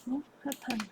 What happened?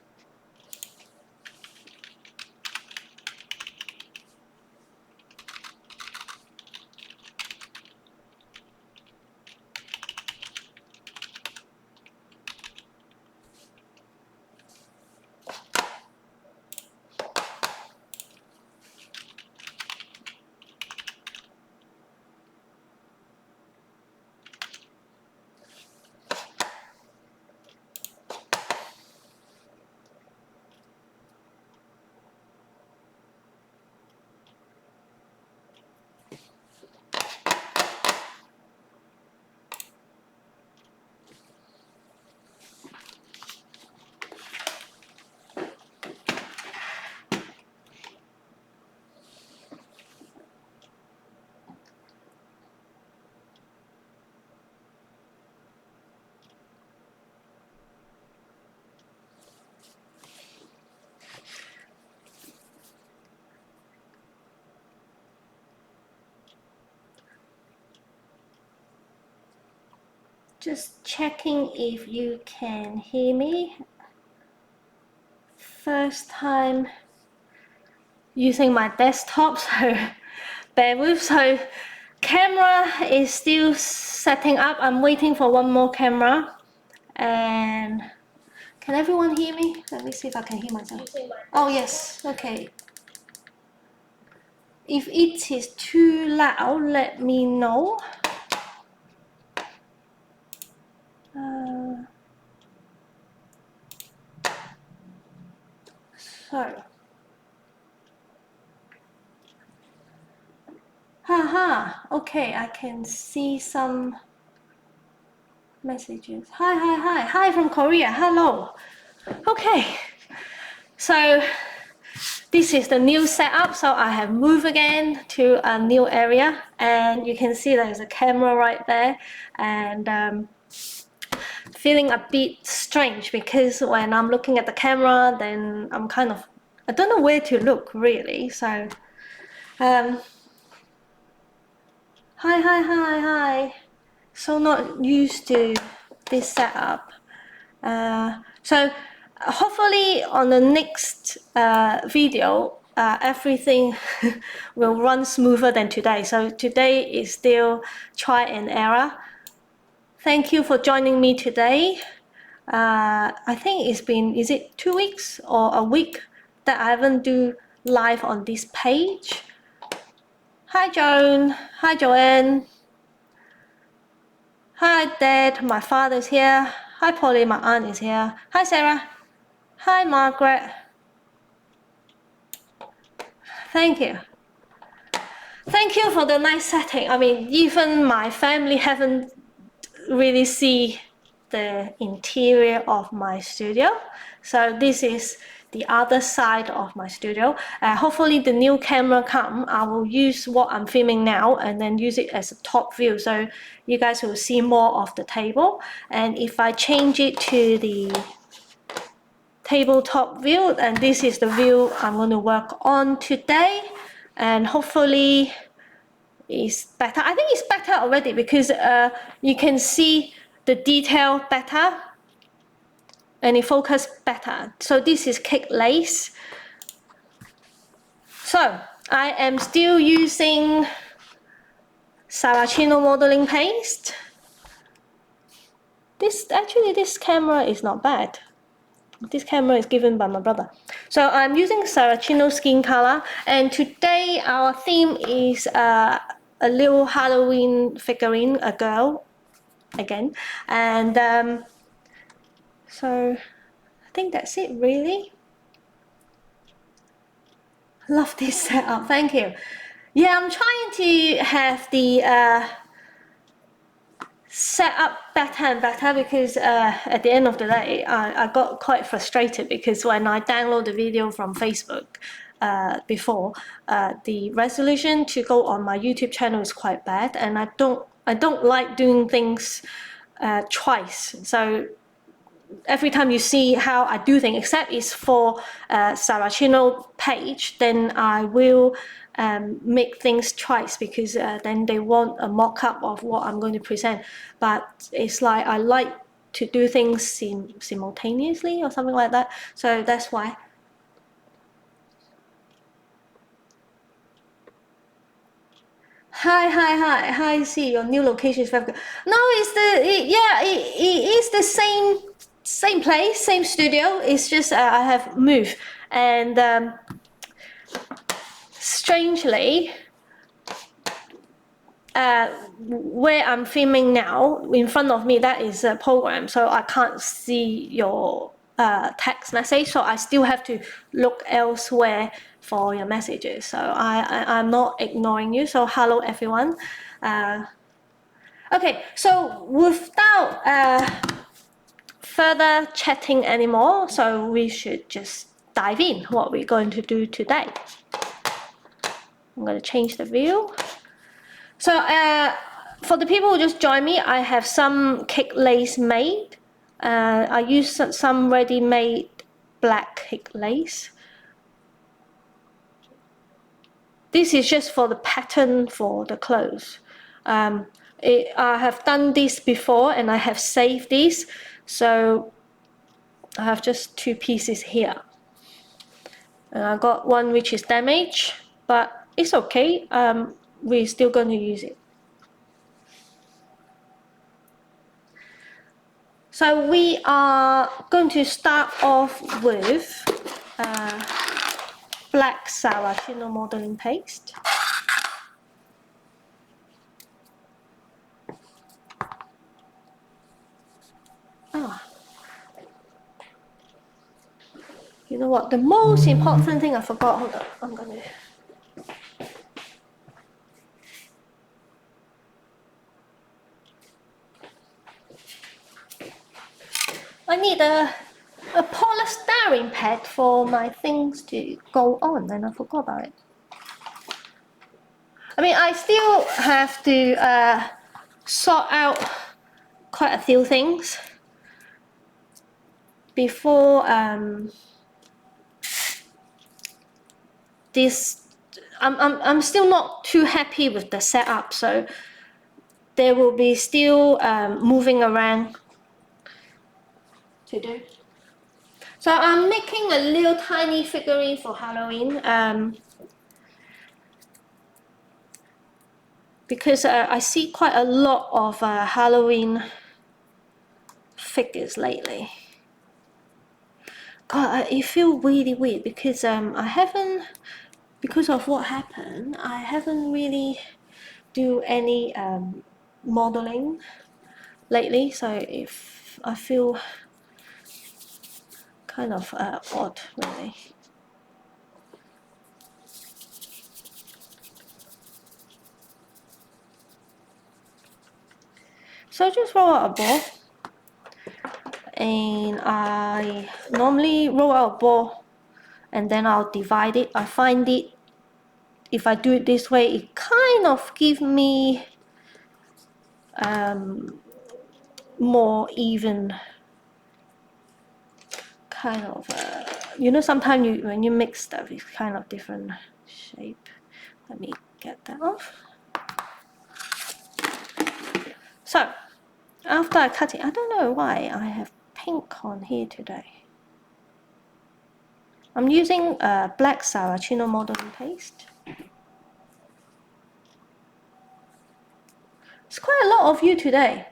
Just checking if you can hear me. First time using my desktop, so bear with. So camera is still setting up. I'm waiting for one more camera. And can everyone hear me? Let me see if I can hear myself. Oh yes, okay. If it is too loud, let me know. So, haha, okay, I can see some messages. Hi from Korea, hello. Okay, so this is the new setup. So I have moved again to a new area, and you can see there's a camera right there, and feeling a bit strange because when I'm looking at the camera, then I'm kind of, I don't know where to look really. So hi. So not used to this setup. So hopefully on the next video, everything will run smoother than today. So today is still try and error. Thank you for joining me today. I think it's been, is it 2 weeks or a week that I haven't do live on this page? Hi Joan, hi Joanne. Hi Dad, my father's here. Hi Polly, my aunt is here. Hi Sarah. Hi Margaret. Thank you. Thank you for the nice setting. I mean, even my family haven't really see the interior of my studio. So this is the other side of my studio. Hopefully the new camera come, I will use what I'm filming now and then use it as a top view. So you guys will see more of the table. And if I change it to the tabletop view, and this is the view I'm going to work on today, and hopefully it's better. I think it's better already because you can see the detail better and it focus better. So this is Chik lace. So I am still using Saracino modeling paste. This camera is not bad. This camera is given by my brother. So I'm using Saracino skin color, and today our theme is a little Halloween figurine, a girl again, and so I think that's it really. Love this setup, thank you. Yeah, I'm trying to have the set up better and better because at the end of the day I got quite frustrated because when I download the video from Facebook before, the resolution to go on my YouTube channel is quite bad, and I don't like doing things twice. So every time you see how I do things, except it's for Saracino page, then I will make things twice, because then they want a mock-up of what I'm going to present. But it's like I like to do things simultaneously or something like that. So that's why. Hi. See, your new location is very good. No, it's it is the same place, same studio. It's just I have moved, and strangely, where I'm filming now, in front of me, that is a program, so I can't see your text message, so I still have to look elsewhere for your messages. So I'm not ignoring you. So hello everyone. Okay, so without further chatting anymore, so we should just dive in what we're going to do today. I'm going to change the view. So for the people who just joined me, I have some cake lace made. I use some ready-made black cake lace. This is just for the pattern for the clothes. I have done this before and I have saved this, so I have just 2 pieces here. And I got one which is damaged, but it's okay. We're still going to use it. So we are going to start off with black Saracino modeling paste. You know what? The most important thing I forgot. Hold on, I'm gonna. I need a polystyrene pad for my things to go on, and I forgot about it. I mean, I still have to sort out quite a few things before this. I'm still not too happy with the setup, so there will be still moving around to do. So I'm making a little tiny figurine for Halloween because I see quite a lot of Halloween figures lately. God, it feels really weird because I haven't, because of what happened, I haven't really do any modeling lately, so if I feel kind of odd, really. So just roll out a ball, and I normally roll out a ball and then I'll divide it. I find it, if I do it this way, it kind of gives me more even kind of, you know, sometimes when you mix stuff, it's kind of different shape. Let me get that off. So after I cut it, I don't know why I have pink on here today. I'm using black Saracino modeling paste. It's quite a lot of you today.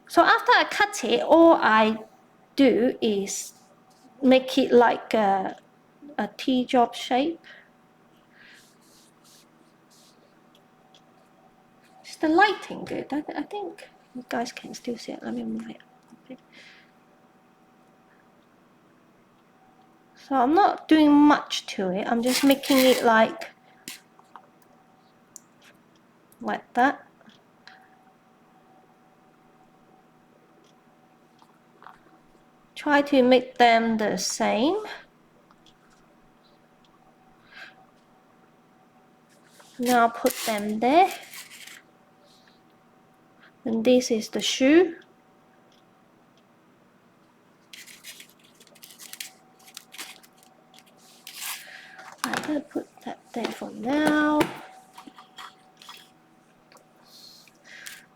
So after I cut it, all I do is make it like a teardrop shape. Is the lighting good? I think you guys can still see it. Let me move it. Okay. So I'm not doing much to it. I'm just making it like that. Try to make them the same. Now put them there. And this is the shoe. I'm gonna put that there for now.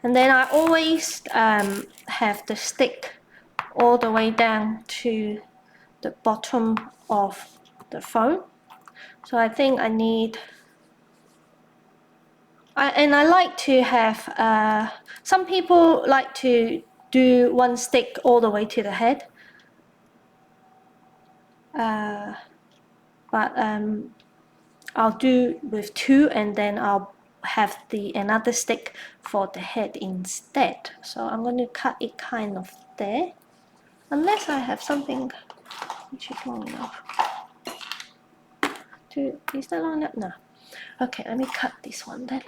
And then I always have the stick all the way down to the bottom of the phone. So I think I need, and I like to have, some people like to do one stick all the way to the head. But I'll do with two, and then I'll have another stick for the head instead. So I'm going to cut it kind of there, unless I have something which is long enough. Is that long enough? No. Okay, let me cut this one then.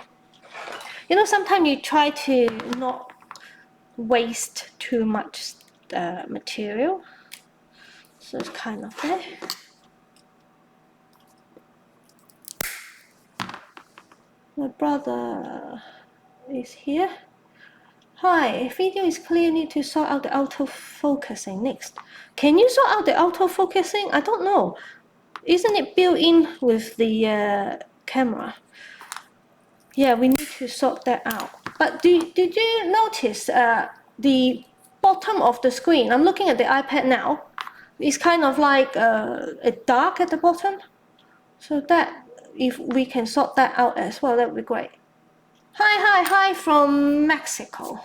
You know, sometimes you try to not waste too much material. So it's kind of there. My brother is here. Hi, video is clear, need to sort out the auto-focusing next. Can you sort out the auto-focusing? I don't know. Isn't it built in with the camera? Yeah, we need to sort that out. But did you notice the bottom of the screen? I'm looking at the iPad now. It's kind of like a dark at the bottom. So that, if we can sort that out as well, that would be great. Hi from Mexico.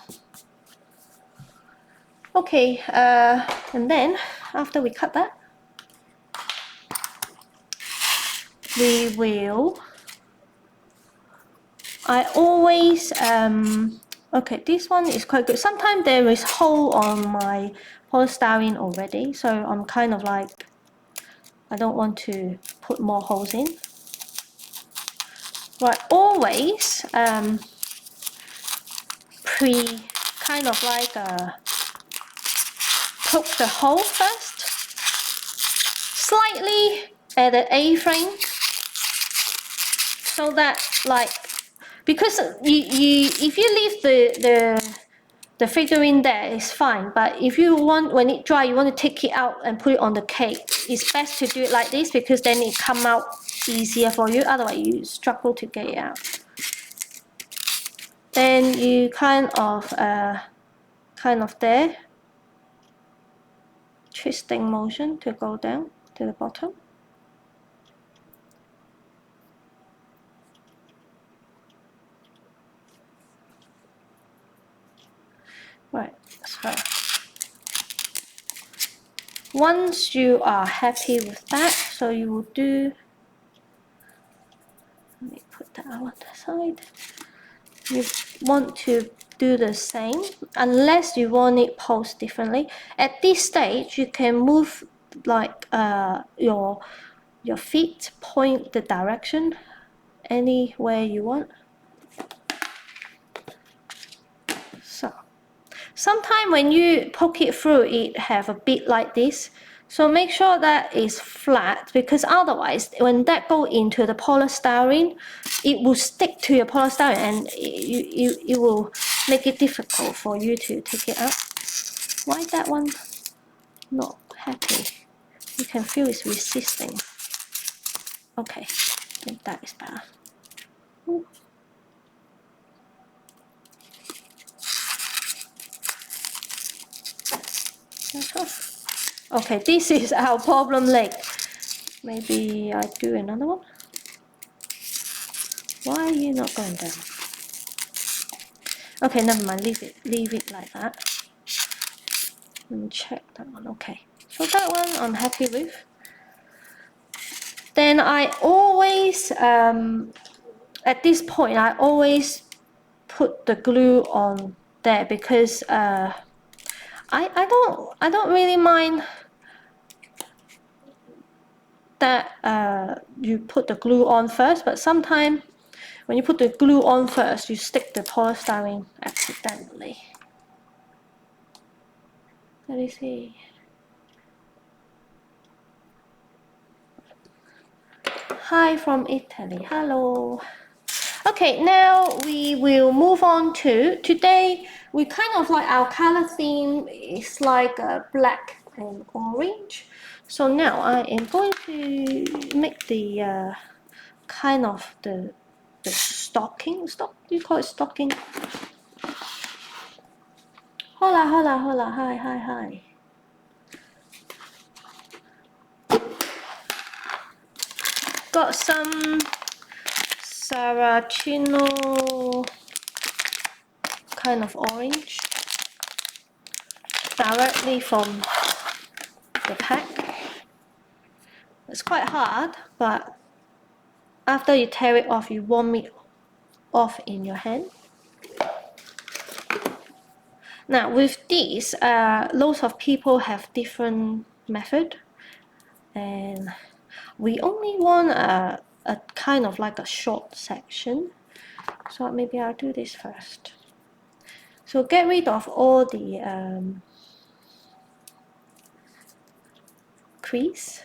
Okay, and then after we cut that, we will, I always, okay, this one is quite good. Sometimes there is hole on my polystyrene already, so I'm kind of like, I don't want to put more holes in. Right, always kind of like poke the hole first, slightly at the A-frame, so that like, because if you leave the figurine there, it's fine, but if you want, when it dry, you want to take it out and put it on the cake, it's best to do it like this, because then it come out easier for you, otherwise you struggle to get it out. Then you kind of there, twisting motion to go down to the bottom. Right, so once you are happy with that, so you will do, let me put that on the side. You want to do the same, unless you want it posed differently. At this stage, you can move like your feet point the direction anywhere you want. So sometimes when you poke it through, it have a bit like this. So make sure that is flat, because otherwise, when that go into the polystyrene, it will stick to your polystyrene, and it will make it difficult for you to take it out. Why that one not happy? You can feel it's resisting. Okay, I think that is better. Ooh. Okay, this is our problem leg. Maybe I do another one. Why are you not going down? Okay, never mind, leave it like that. Let me check that one. Okay, so that one I'm happy with. Then I always, at this point, I always put the glue on there, because I don't really mind that you put the glue on first, but sometimes when you put the glue on first, you stick the polystyrene accidentally. Let me see. Hi from Italy. Hello. Okay, now we will move on to, today we kind of like our color theme is like black and orange. So now I am going to make the kind of the stocking. You call it stocking? Hola, hi. Got some Saracino kind of orange directly from the pack. It's quite hard, but after you tear it off, you warm it off in your hand. Now with these, lots of people have different method, and we only want a kind of like a short section. So maybe I'll do this first. So get rid of all the crease.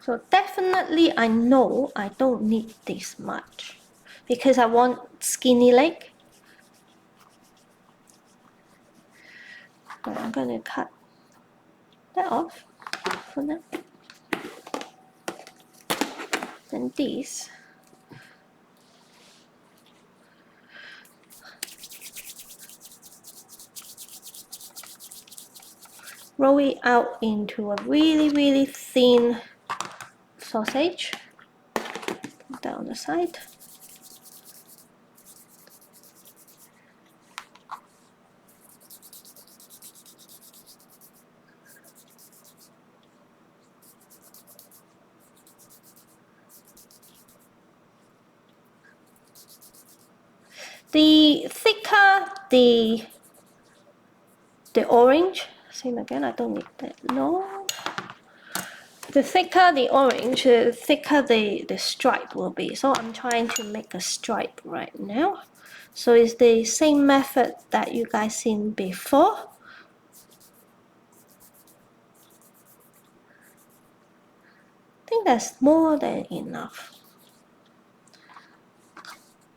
So definitely I know I don't need this much because I want skinny leg. So I'm going to cut that off for now. Then this. Roll it out into a really thin sausage. Put that on the side. The thicker the orange, same again, I don't need that long. The thicker the orange, the thicker the stripe will be. So I'm trying to make a stripe right now. So it's the same method that you guys seen before. I think that's more than enough.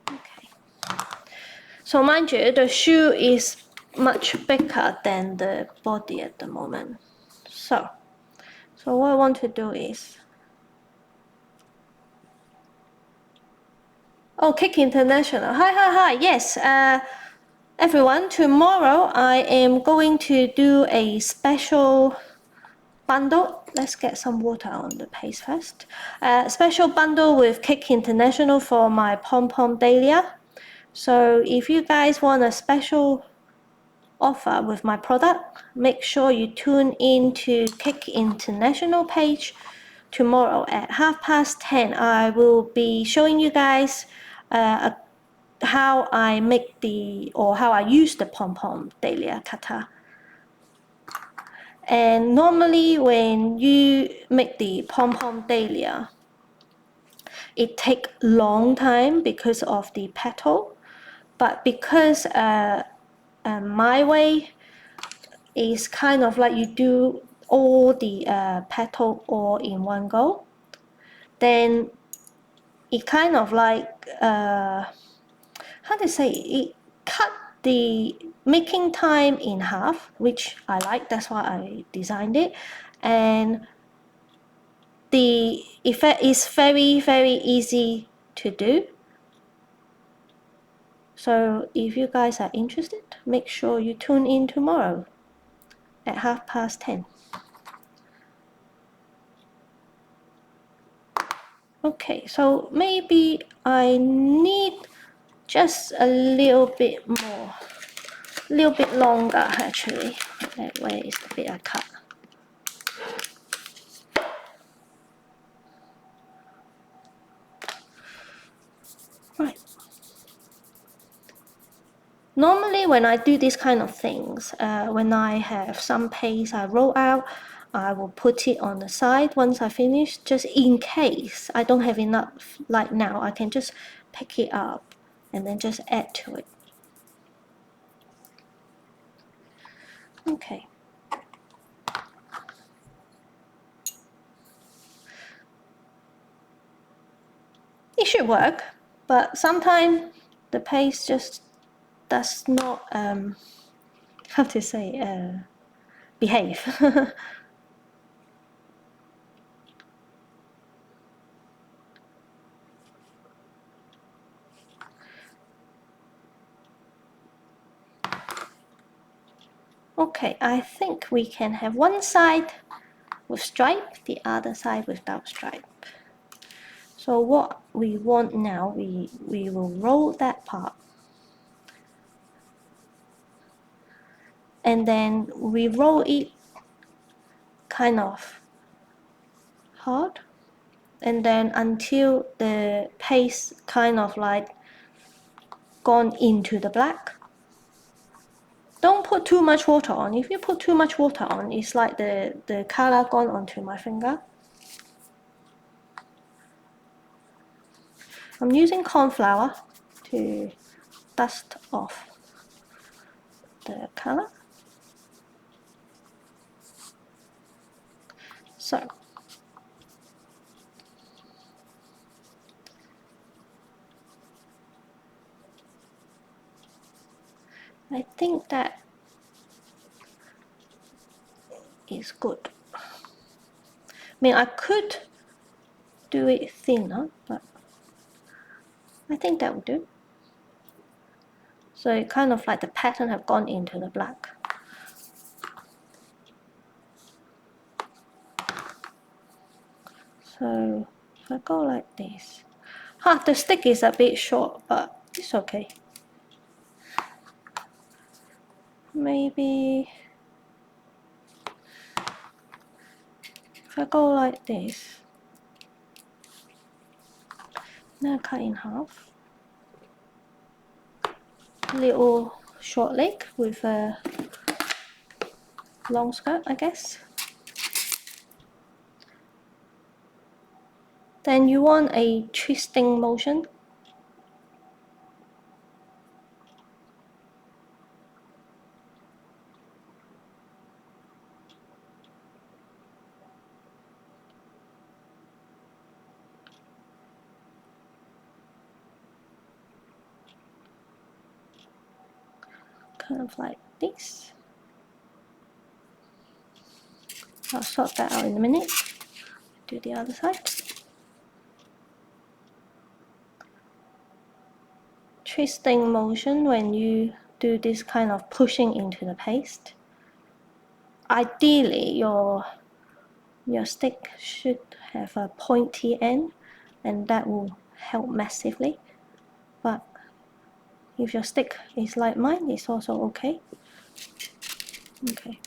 Okay. So mind you, the shoe is much bigger than the body at the moment. So what I want to do is, oh, Chik International. Hi. Yes, everyone, tomorrow I am going to do a special bundle. Let's get some water on the paste first. Special bundle with Chik International for my pom-pom dahlia. So if you guys want a special offer with my product, make sure you tune in to Chik International page tomorrow at 10:30. I will be showing you guys how I make how I use the pom-pom dahlia cutter. And normally when you make the pom-pom dahlia, it takes long time because of the petal, but because my way is kind of like you do all the petal all in one go, then it kind of like how to say, it cut the making time in half, which I like, that's why I designed it, and the effect is very easy to do. So if you guys are interested, make sure you tune in tomorrow at 10:30. Okay, so maybe I need just a little bit more, a little bit longer actually. Where is the bit I cut? Right. Normally when I do these kind of things, when I have some paste I roll out, I will put it on the side once I finish, just in case I don't have enough light now. I can just pick it up and then just add to it. Okay. It should work, but sometimes the paste just does not, how to say, behave. Okay, I think we can have one side with stripe, the other side without stripe. So what we want now, we will roll that part. And then we roll it kind of hard. And then until the paste kind of like gone into the black. Don't put too much water on. If you put too much water on, it's like the color gone onto my finger. I'm using corn flour to dust off the color. So I think that is good. I mean, I could do it thinner, but I think that will do. So it kind of like the pattern have gone into the black. So if I go like this, the stick is a bit short, but it's okay. Maybe if I go like this, now cut in half. Little short leg with a long skirt, I guess. Then you want a twisting motion. Kind of like this. I'll sort that out in a minute. Do the other side. Twisting motion when you do this kind of pushing into the paste. Ideally, your stick should have a pointy end, and that will help massively. But if your stick is like mine, it's also okay. Okay.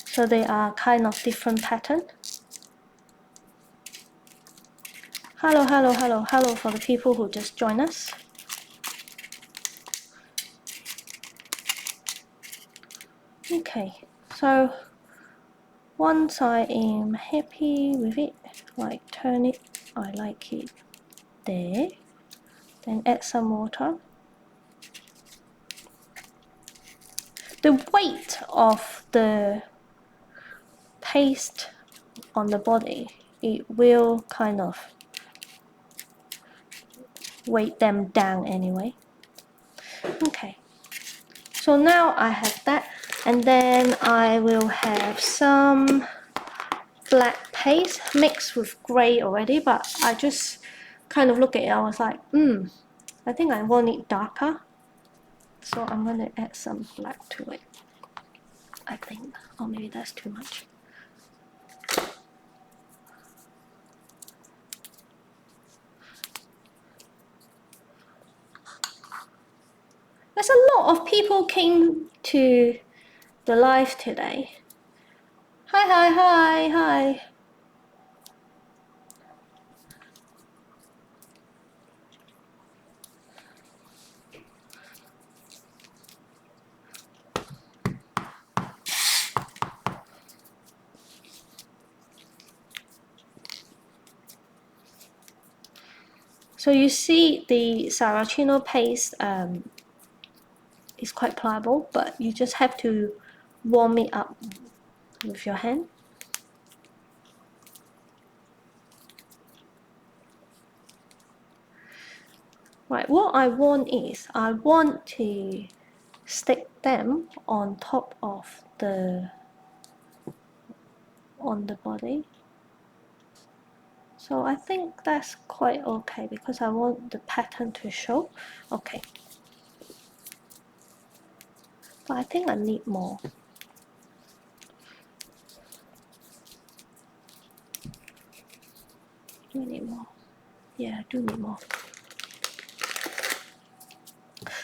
So they are kind of different pattern. Hello for the people who just joined us. Okay, so once I am happy with it, like turn it, I like it there, then add some water. The weight of the paste on the body, it will kind of weight them down anyway. Okay, so now I have that, and then I will have some black paste mixed with grey already, but I just kind of look at it, I was like, I think I want it darker, so I'm going to add some black to it, I think. Or maybe that's too much. There's a lot of people came to the live today. Hi. So you see the Saraceno paste is quite pliable, but you just have to warm it up with your hand. Right, what I want is I want to stick them on top of the body. So I think that's quite okay because I want the pattern to show. Okay. But I think I need more. Do I need more? Yeah, I do need more.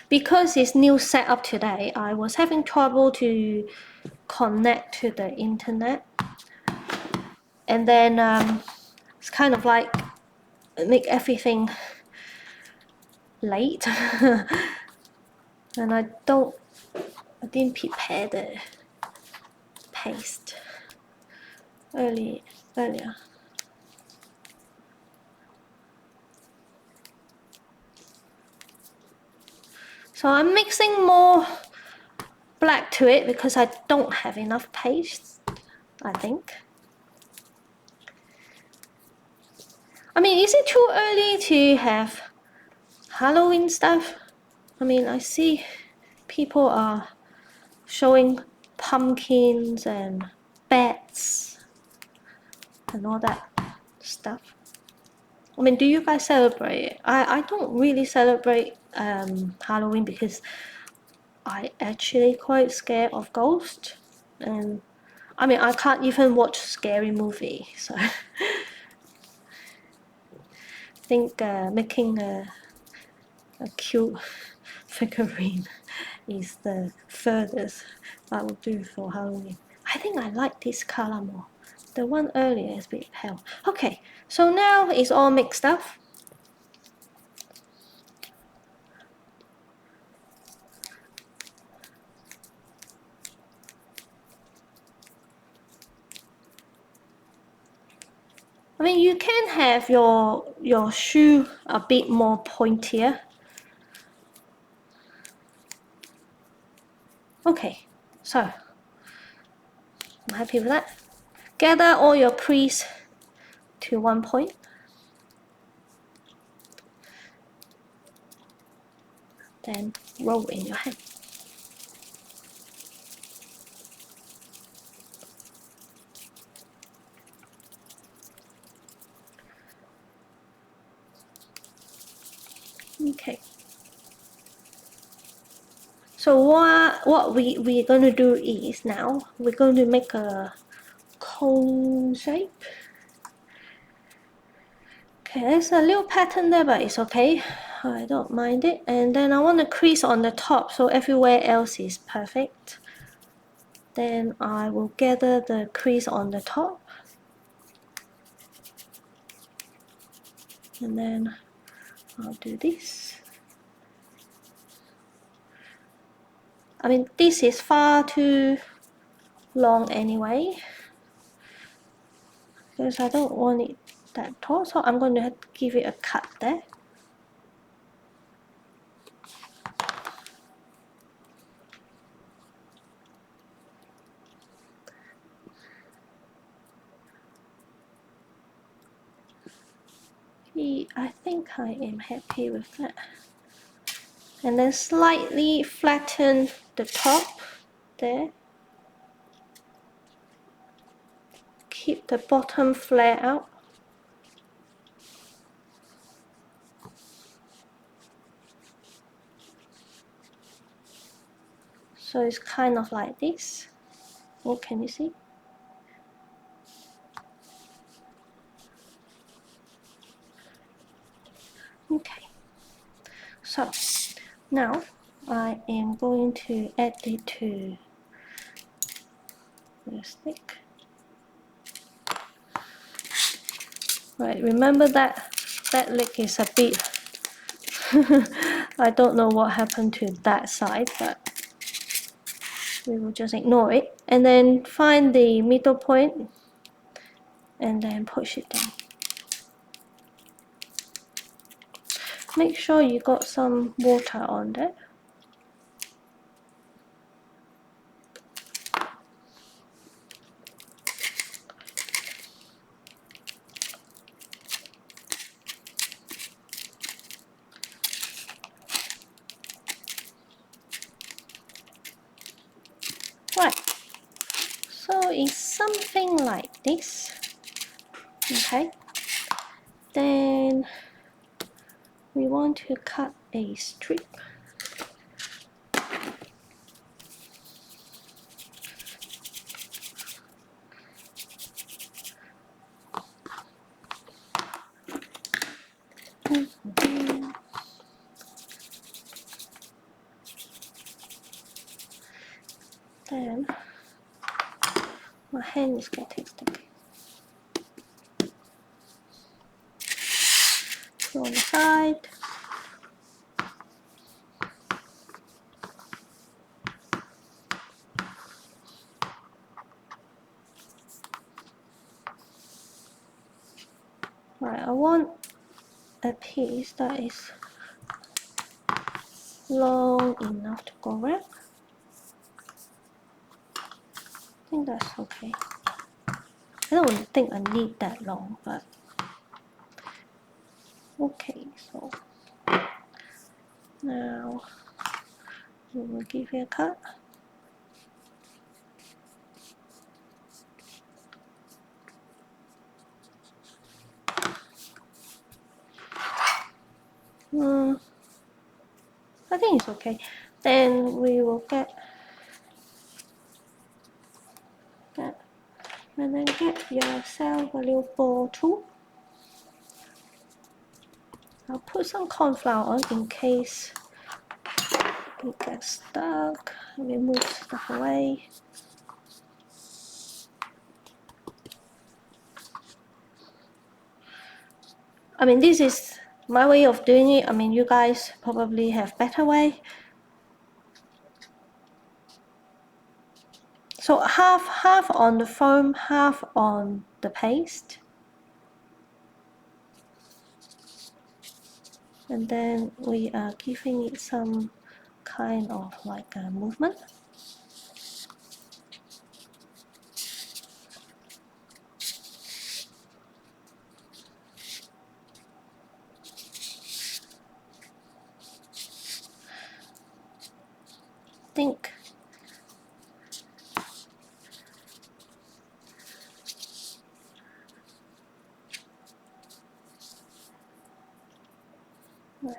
Because it's new setup today, I was having trouble to connect to the internet. And then it's kind of like make everything late. And I didn't prepare the paste earlier. So I'm mixing more black to it because I don't have enough paste, I think. I mean, is it too early to have Halloween stuff? I mean, I see people are showing pumpkins and bats and all that stuff. I mean, do you guys celebrate? I don't really celebrate Halloween because I actually quite scared of ghosts, and I mean I can't even watch scary movie. So I think making a cute figurine is the furthest I will do for Halloween. I think I like this color more. The one earlier is a bit pale. Okay, so now it's all mixed up. I mean, you can have your shoe a bit more pointier. Okay, so I'm happy with that. Gather all your crease to one point. Then roll in your hand. Okay. So what we're going to do is now we're going to make a cone shape. Okay, there's a little pattern there, but it's okay. I don't mind it. And then I want a crease on the top so everywhere else is perfect. Then I will gather the crease on the top. And then I'll do this. I mean, this is far too long anyway, because I don't want it that tall, so I'm going to have to give it a cut there. I think I am happy with that. And then slightly flatten the top there. Keep the bottom flare out. So it's kind of like this. What can you see? Okay. So now I am going to add it to the stick. Right, remember that leg is a bit I don't know what happened to that side, but we will just ignore it. And then find the middle point and then push it down. make sure you got some water on there. Right, so it's something like this. Okay, then we want to cut a strip. Then my hand is getting sticky. Go on the side. Right, I want a piece that is long enough to go around. I think that's okay. I don't think I need that long, but okay, so now we will give it a cut. I think it's okay. Then we will get that, and then get yourself a little ball tool. I'll put some corn flour on in case it gets stuck. Let me move stuff away. I mean, this is my way of doing it. I mean, you guys probably have better way. So half on the foam, half on the paste. And then we are giving it some kind of like a movement. Think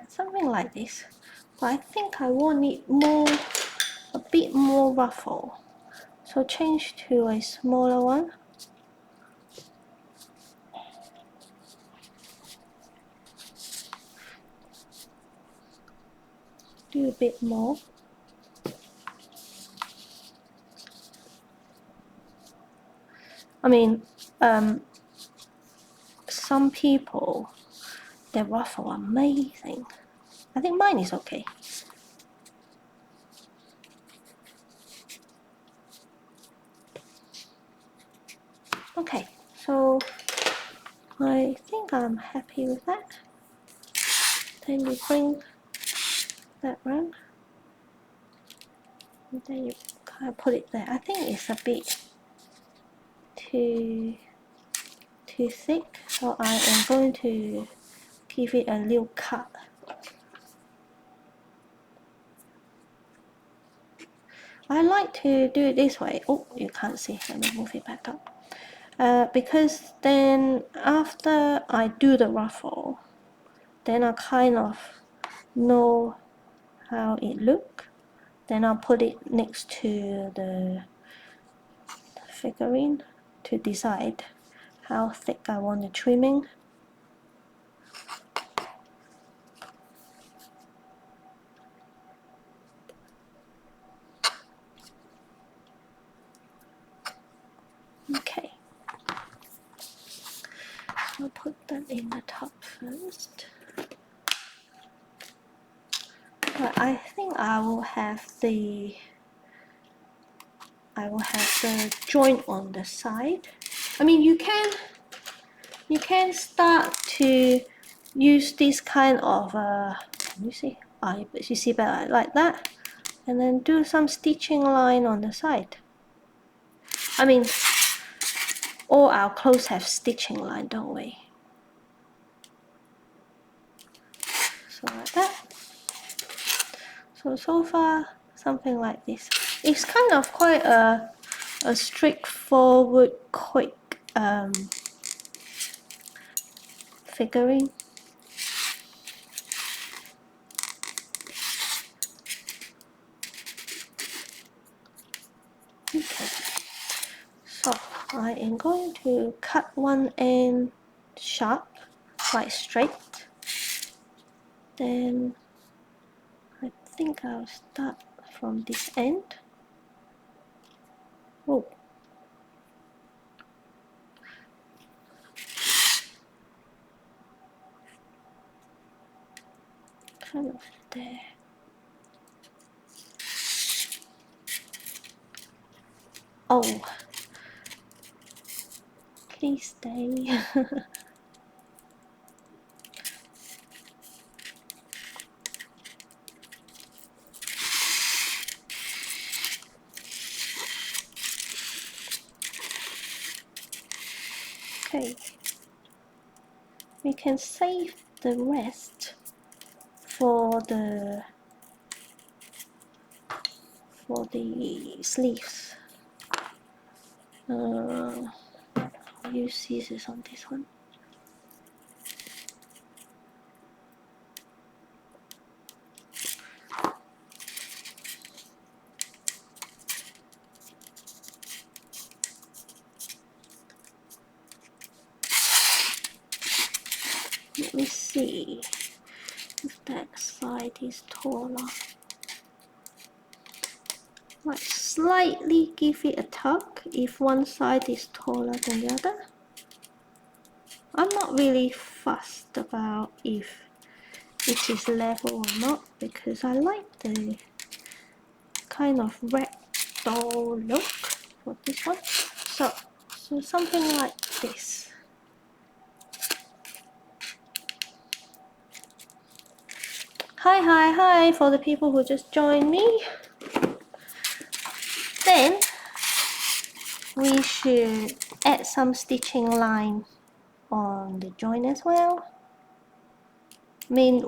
something like this, but I think I want it a bit more ruffle, so change to a smaller one. Do a bit more. I mean, some people, their ruffle are amazing. I think mine is okay. Okay, so I think I'm happy with that. Then you bring that round, and then you kind of put it there. I think it's a bit too thick, so I am going to give it a little cut. I like to do it this way. Oh, you can't see. Let me move it back up. Because then after I do the ruffle, then I kind of know how it look. Then I'll put it next to the figurine to decide how thick I want the trimming. Okay, I'll put that in the top first. But I think I will have the joint on the side. I mean, you can start to use this kind of you see better like that, and then do some stitching line on the side. I mean, all our clothes have stitching line, don't we? So like that. So far, something like this. It's kind of quite a straightforward, quick figurine. Okay. So I am going to cut one end sharp, like straight. Then I think I'll start from this end. Oh. Kind of there. Oh. Please stay. Okay. We can save the rest for the sleeves. I'll use scissors on this one. Let me see if that side is taller. Like slightly give it a tug if one side is taller than the other. I'm not really fussed about if it is level or not, because I like the kind of ragdoll look for this one. So something like this. Hi for the people who just joined me. Then we should add some stitching line on the joint as well. I mean,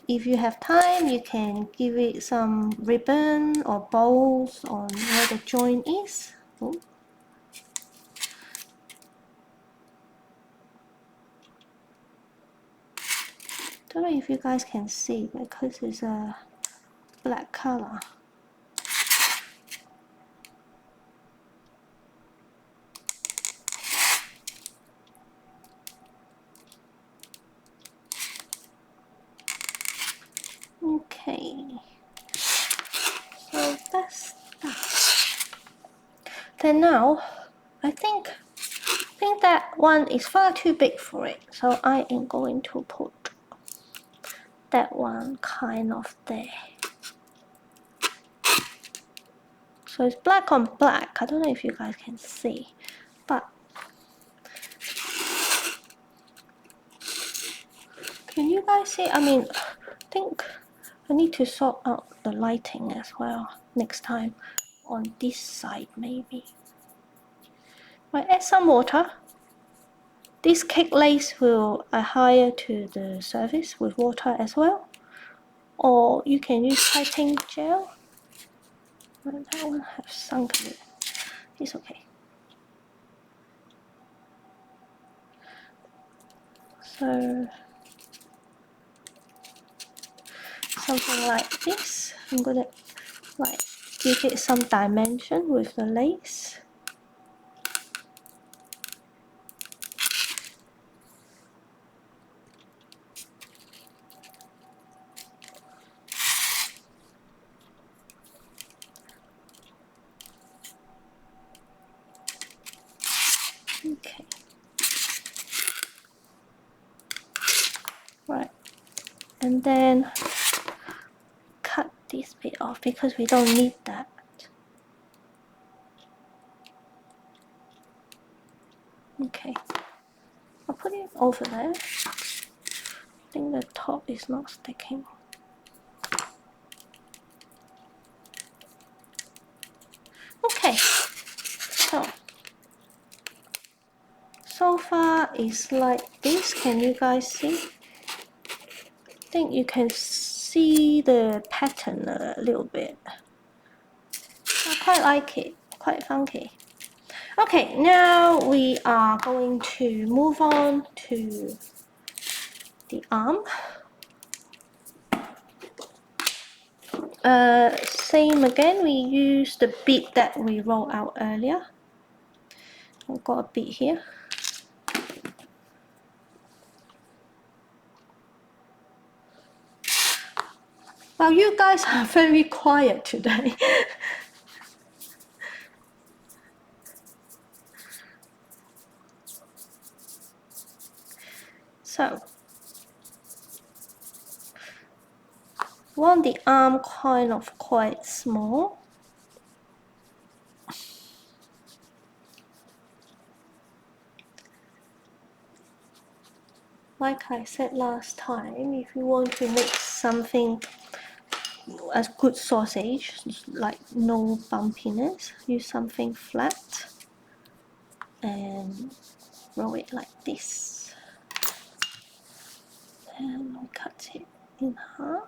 if you have time, you can give it some ribbon or bows on where the joint is. Oh. Don't know if you guys can see because it's a black color. Okay, so that's that. Then now, I think that one is far too big for it, so I am going to put that one kind of there. So it's black on black. I don't know if you guys can see, but can you guys see? I mean, I think I need to sort out the lighting as well next time on this side maybe. I add some water. This cake lace will adhere to the surface with water as well. Or you can use tightening gel. Well, that one has sunk it. It's okay. So something like this. I'm gonna like give it some dimension with the lace. Okay. Right. And then cut this bit off because we don't need that. Okay. I'll put it over there. I think the top is not sticking. Okay, so far it's like this. Can you guys see? I think you can see the pattern a little bit. I quite like it, quite funky. Okay, now we are going to move on to the arm. Same again, we use the bead that we rolled out earlier. I've got a bead here. Well, you guys are very quiet today. So, want the arm kind of quite small. Like I said last time, if you want to make something as good sausage, like no bumpiness, use something flat and roll it like this. And we cut it in half.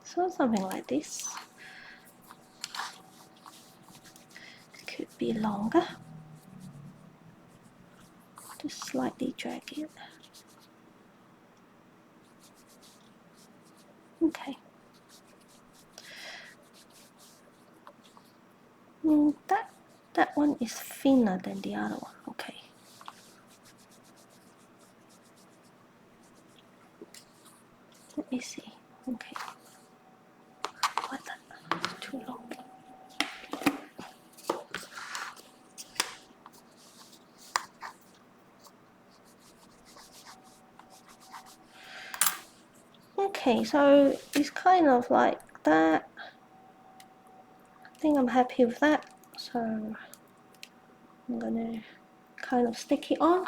So something like this. Could be longer. Just slightly drag it. Okay. That one is thinner than the other one. Okay. Let me see. Okay. What that? It's too long. Okay, so it's kind of like that. I think I'm happy with that. So I'm gonna kind of stick it on.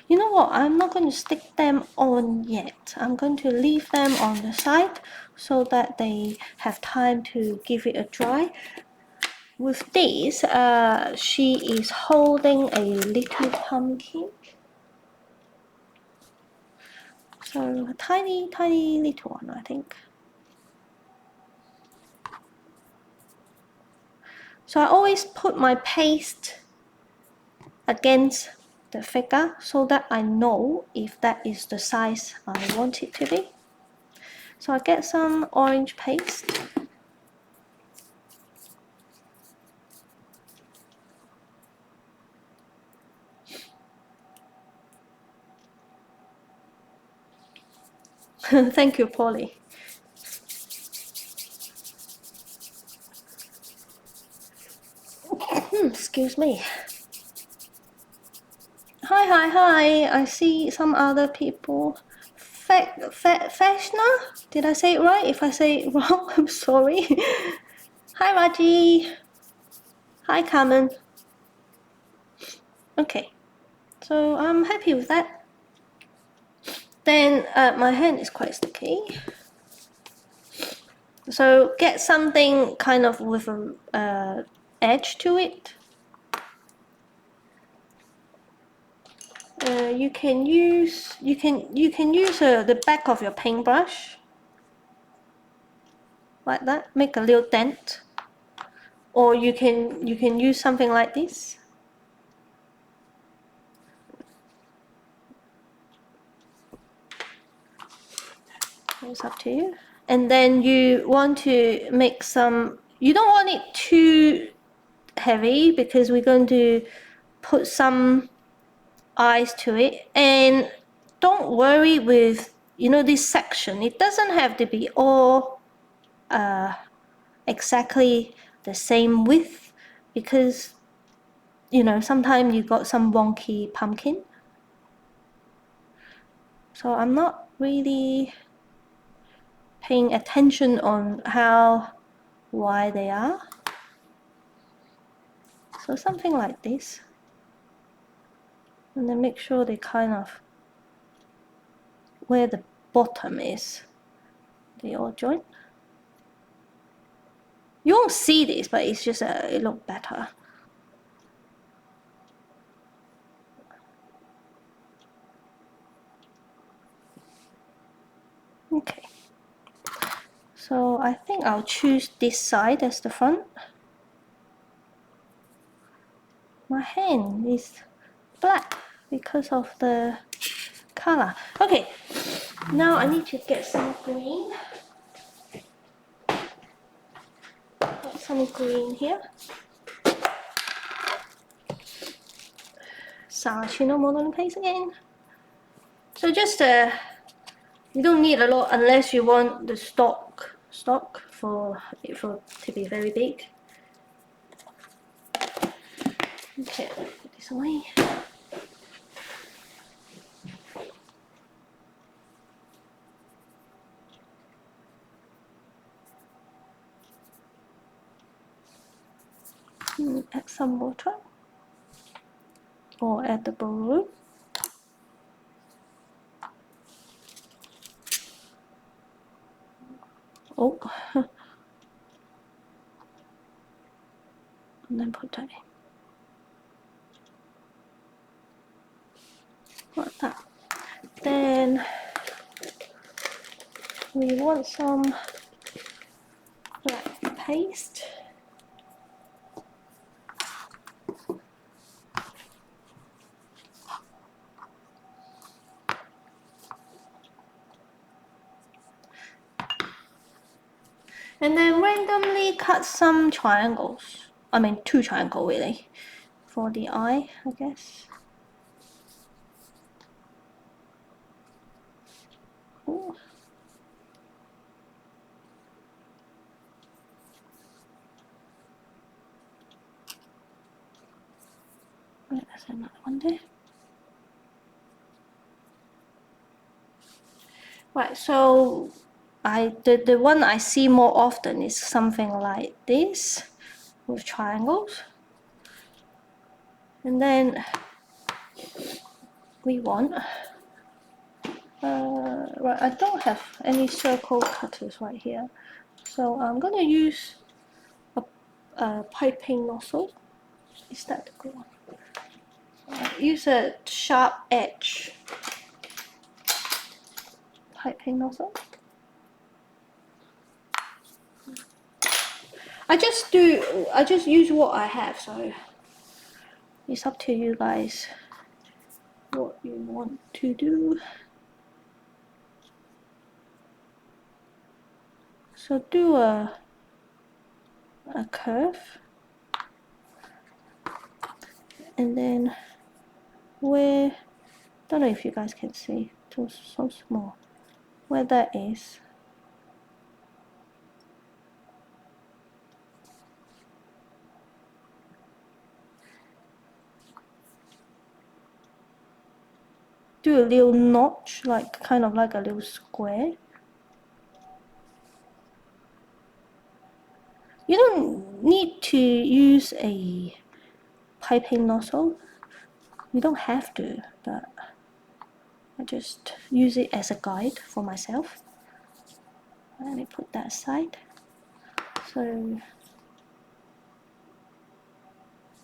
You know what? I'm not going to stick them on yet. I'm going to leave them on the side so that they have time to give it a dry. With this, she is holding a little pumpkin. So a tiny, tiny little one, I think. So I always put my paste against the figure so that I know if that is the size I want it to be. So I get some orange paste. Thank you, Polly. Excuse me. Hi. I see some other people. Fashna? Did I say it right? If I say it wrong, I'm sorry. Hi, Raji. Hi, Carmen. Okay, so I'm happy with that. Then my hand is quite sticky. So get something kind of with a edge to it. You can use the back of your paintbrush like that. Make a little dent, or you can use something like this. It's up to you. And then you want to make some. You don't want it too heavy because we're going to put some eyes to it. And don't worry with this section. It doesn't have to be all exactly the same width because sometimes you got some wonky pumpkin. So I'm not really paying attention on how wide they are. So something like this. And then make sure they kind of, where the bottom is, they all join. You won't see this, but it's just it looks better. Okay. So I think I'll choose this side as the front. My hand is black because of the color. Okay, now I need to get some green. Got some green here. Saracino modeling paste again. So just you don't need a lot unless you want the stock for it to be very big. Okay, put this away. Add some water or add the balloon. Oh, and then put that in. Like that. Then we want some black paste. And then randomly cut some triangles. I mean 2 triangles really. For the eye, I guess. Ooh. Right, there's another one there. Right, so the one I see more often is something like this with triangles. And then we want right, I don't have any circle cutters right here, so I'm gonna use a piping nozzle. Is that the good one? Use a sharp edge piping nozzle. I just use what I have, so it's up to you guys what you want to do. So do a curve, and then where, don't know if you guys can see, it's so small, where that is, do a little notch, like kind of like a little square. You don't need to use a piping nozzle. You don't have to, but I just use it as a guide for myself. Let me put that aside. So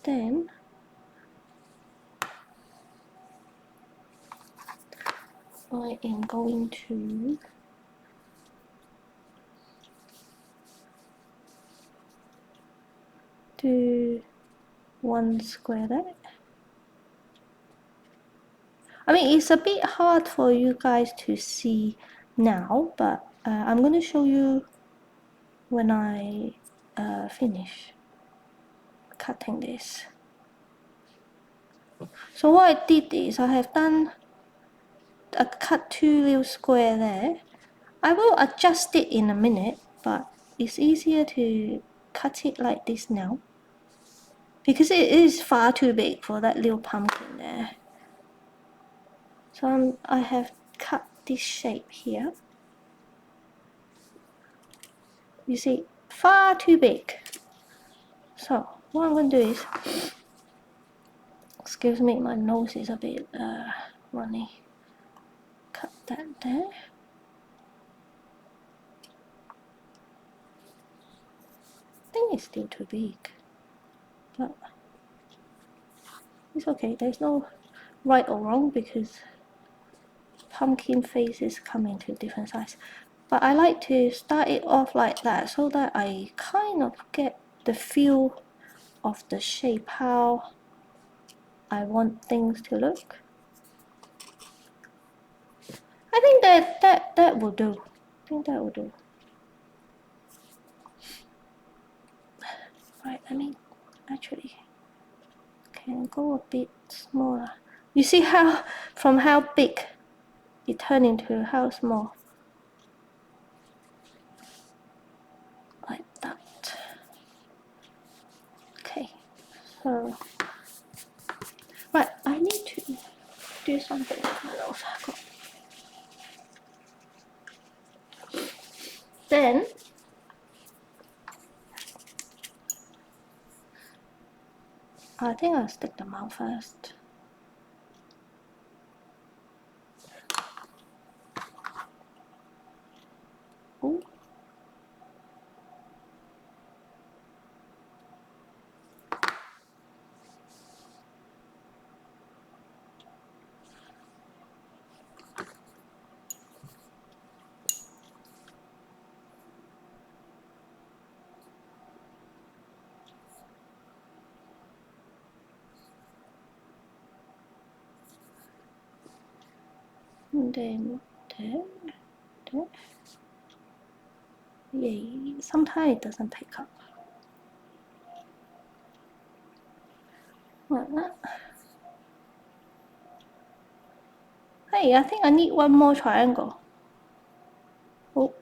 then I am going to do one square there. I mean, it's a bit hard for you guys to see now, but I'm going to show you when I finish cutting this. So what I did is I have cut 2 little square there. I will adjust it in a minute, but it's easier to cut it like this now because it is far too big for that little pumpkin there. So I have cut this shape here. You see, far too big. So what I'm going to do is, excuse me, my nose is a bit runny. Cut that there. I think it's still too big, but it's okay. There's no right or wrong because pumpkin faces come into different size. But I like to start it off like that so that I kind of get the feel of the shape, how I want things to look. I think that will do. I think that will do. Right, let me actually can go a bit smaller. You see how from how big it turned into how small. Like that. Okay, so right, I need to do something with my nose. Then I think I'll stick them out first. Ooh. And then there. Yay, sometimes it doesn't pick up. Like that. Hey, I think I need one more triangle. Oh.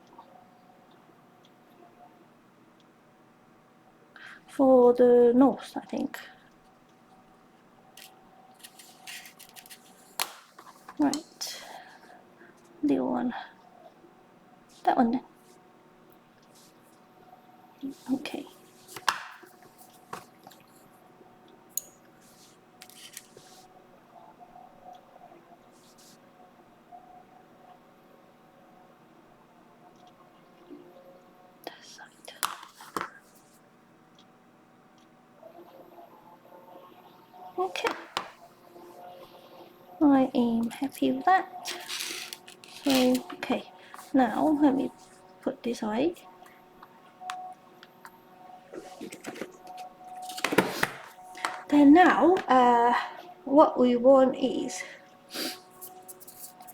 For the nose, I think. Right. Little one. That one then. Okay. That side. Okay. I am happy with that. So, okay. Now, let me put this away. Then now, what we want is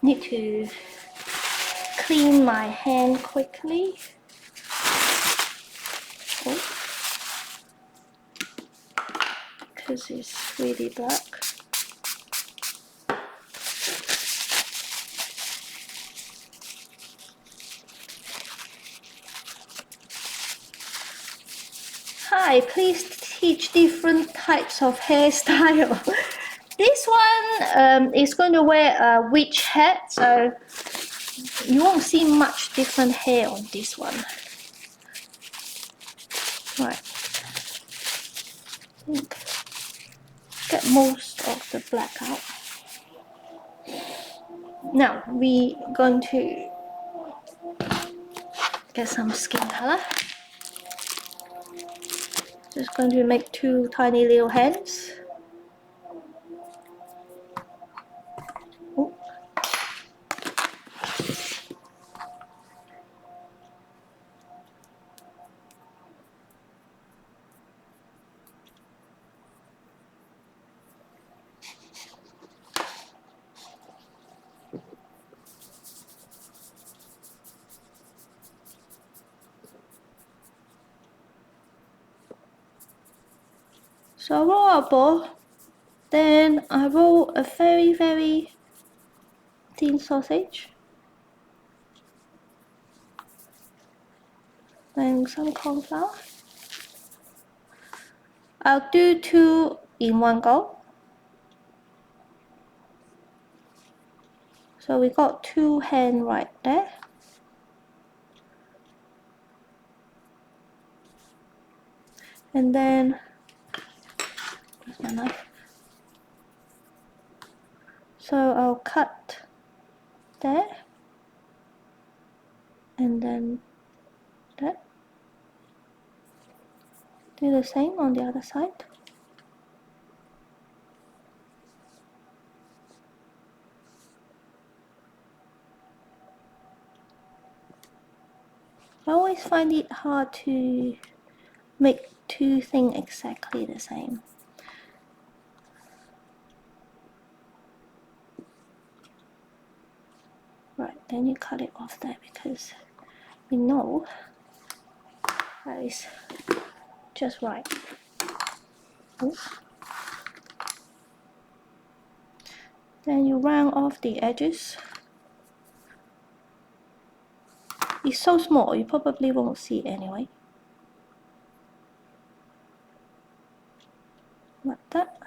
need to clean my hand quickly. Oh, because it's really black. Hi, please teach different types of hairstyle. This one is going to wear a witch hat, so you won't see much different hair on this one. Right. Get most of the black out. Now we're going to get some skin color. Just going to make two tiny little hands. Ooh. So I roll a ball, then I roll a very, very thin sausage, then some corn flour. I'll do two in one go. So we got two hands right there. And then Where's my knife? So I'll cut there, and then that. Do the same on the other side. I always find it hard to make two things exactly the same. Right, then you cut it off there because you know that is just right. Oops. Then you round off the edges. It's so small, you probably won't see it anyway. Like that.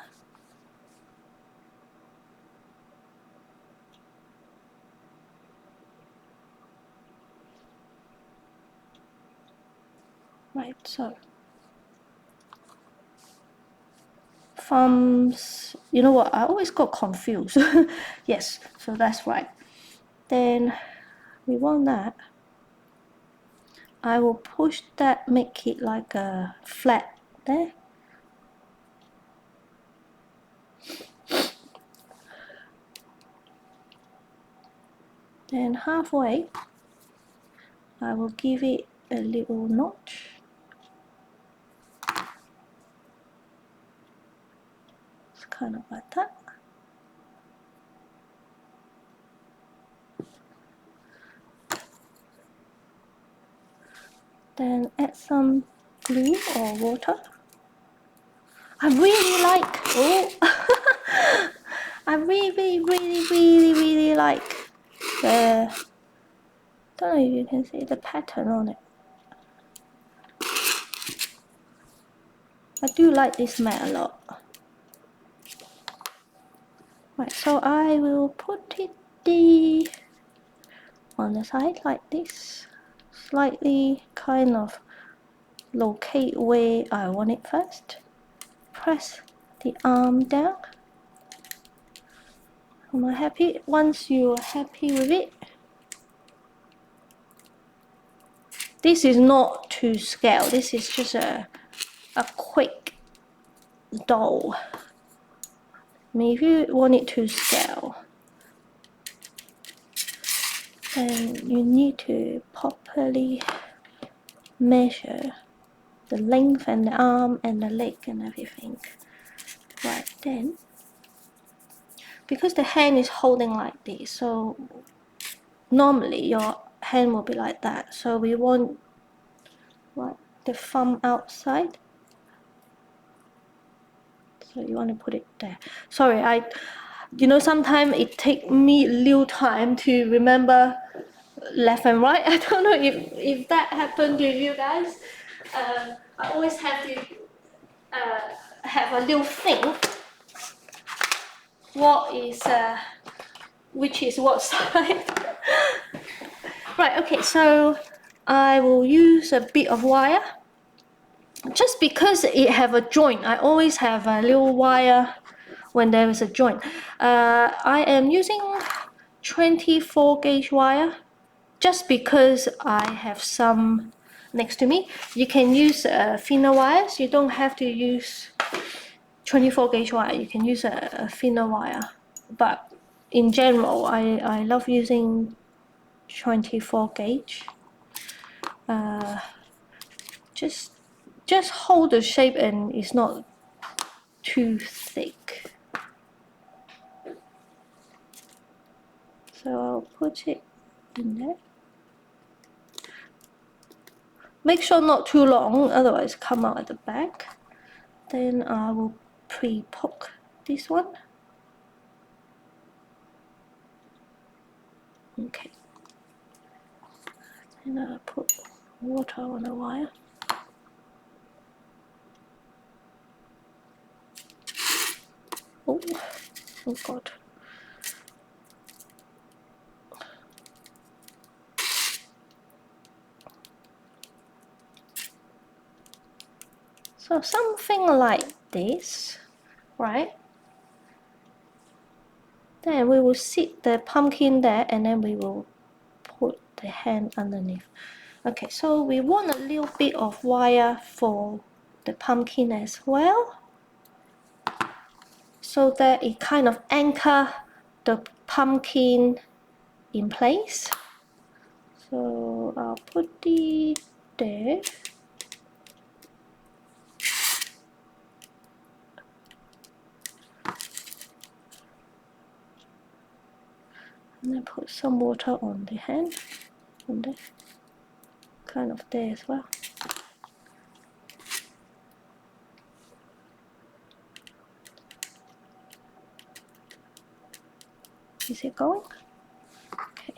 Right, so thumbs, you know what, I always got confused. Yes, so that's right. Then we want that. I will push that, make it like a flat there. Then halfway, I will give it a little notch. It's kind of like that. Then add some glue or water. I really like, I really like the, don't know if you can see the pattern on it. I do like this mat a lot. Right, so I will put it on the side like this, slightly kind of locate where I want it first. Press the arm down. Am I happy? Once you're happy with it, this is not to scale, this is just a quick doll. I mean, if you want it to scale, then you need to properly measure the length and the arm and the leg and everything. Right, then, because the hand is holding like this, so normally your hand will be like that. So we want like the thumb outside. So you want to put it there. Sorry, you know, sometimes it takes me a little time to remember left and right. I don't know if that happened to you guys. I always have to have a little think what is which is what side. Right, okay, so I will use a bit of wire. Just because it have a joint, I always have a little wire when there is a joint. I am using 24 gauge wire just because I have some next to me. You can use thinner wires. You don't have to use 24 gauge wire. You can use a thinner wire. But in general, I love using 24 gauge. Just hold the shape and it's not too thick. So I'll put it in there. Make sure not too long, otherwise come out at the back. Then I will pre-poke this one. Okay. Then I'll put water on the wire. Oh God. So something like this. right? Then we will sit the pumpkin there, and then we will put the hand underneath. Okay, so we want a little bit of wire for the pumpkin as well, so that it kind of anchor the pumpkin in place. So I'll put it there. And then put some water on the hand, on there, kind of there as well. Is it going? Okay.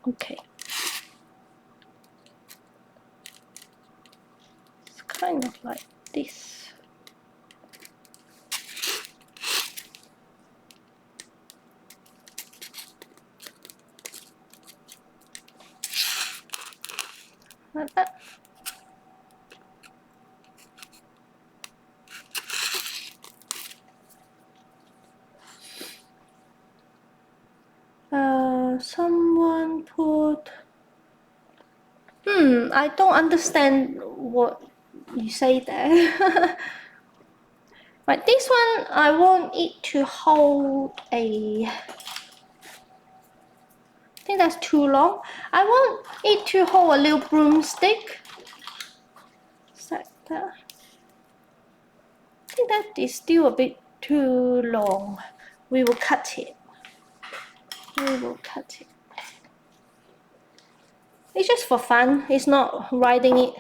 Okay. It's kind of like this. Like that. Someone put... I don't understand what you say there. Right, this one, I want it to hold a... I think that's too long. I want it to hold a little broomstick. Is that that? I think that is still a bit too long. We will cut it. We will cut it. It's just for fun. It's not riding it.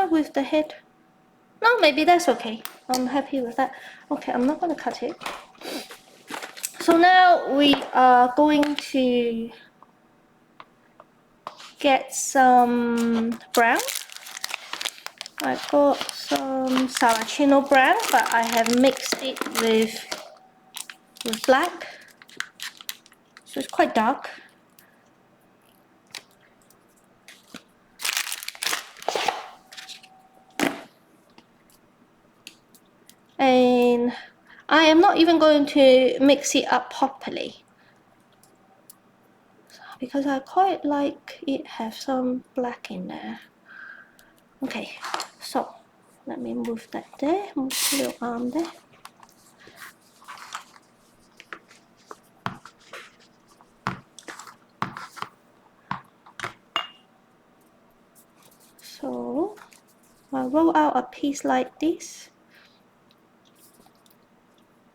With the head. No, maybe that's okay. I'm happy with that. Okay, I'm not going to cut it. So now we are going to get some brown. I got some Saraceno brown, but I have mixed it with black. So it's quite dark. And I am not even going to mix it up properly, because I quite like it have some black in there. Okay, so let me move that there, move the little arm there. So I'll roll out a piece like this,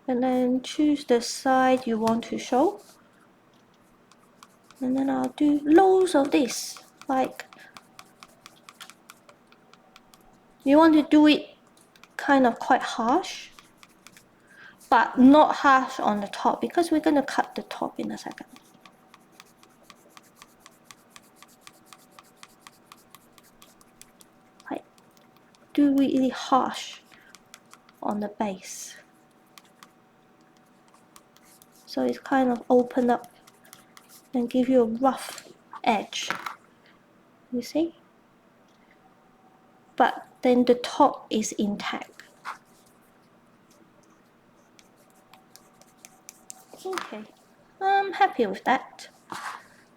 and then choose the side you want to show, and then I'll do loads of this. Like, you want to do it kind of quite harsh, but not harsh on the top, because we're going to cut the top in a second. Like, do really harsh on the base, so it's kind of open up and give you a rough edge, you see, but then the top is intact. Okay, I'm happy with that.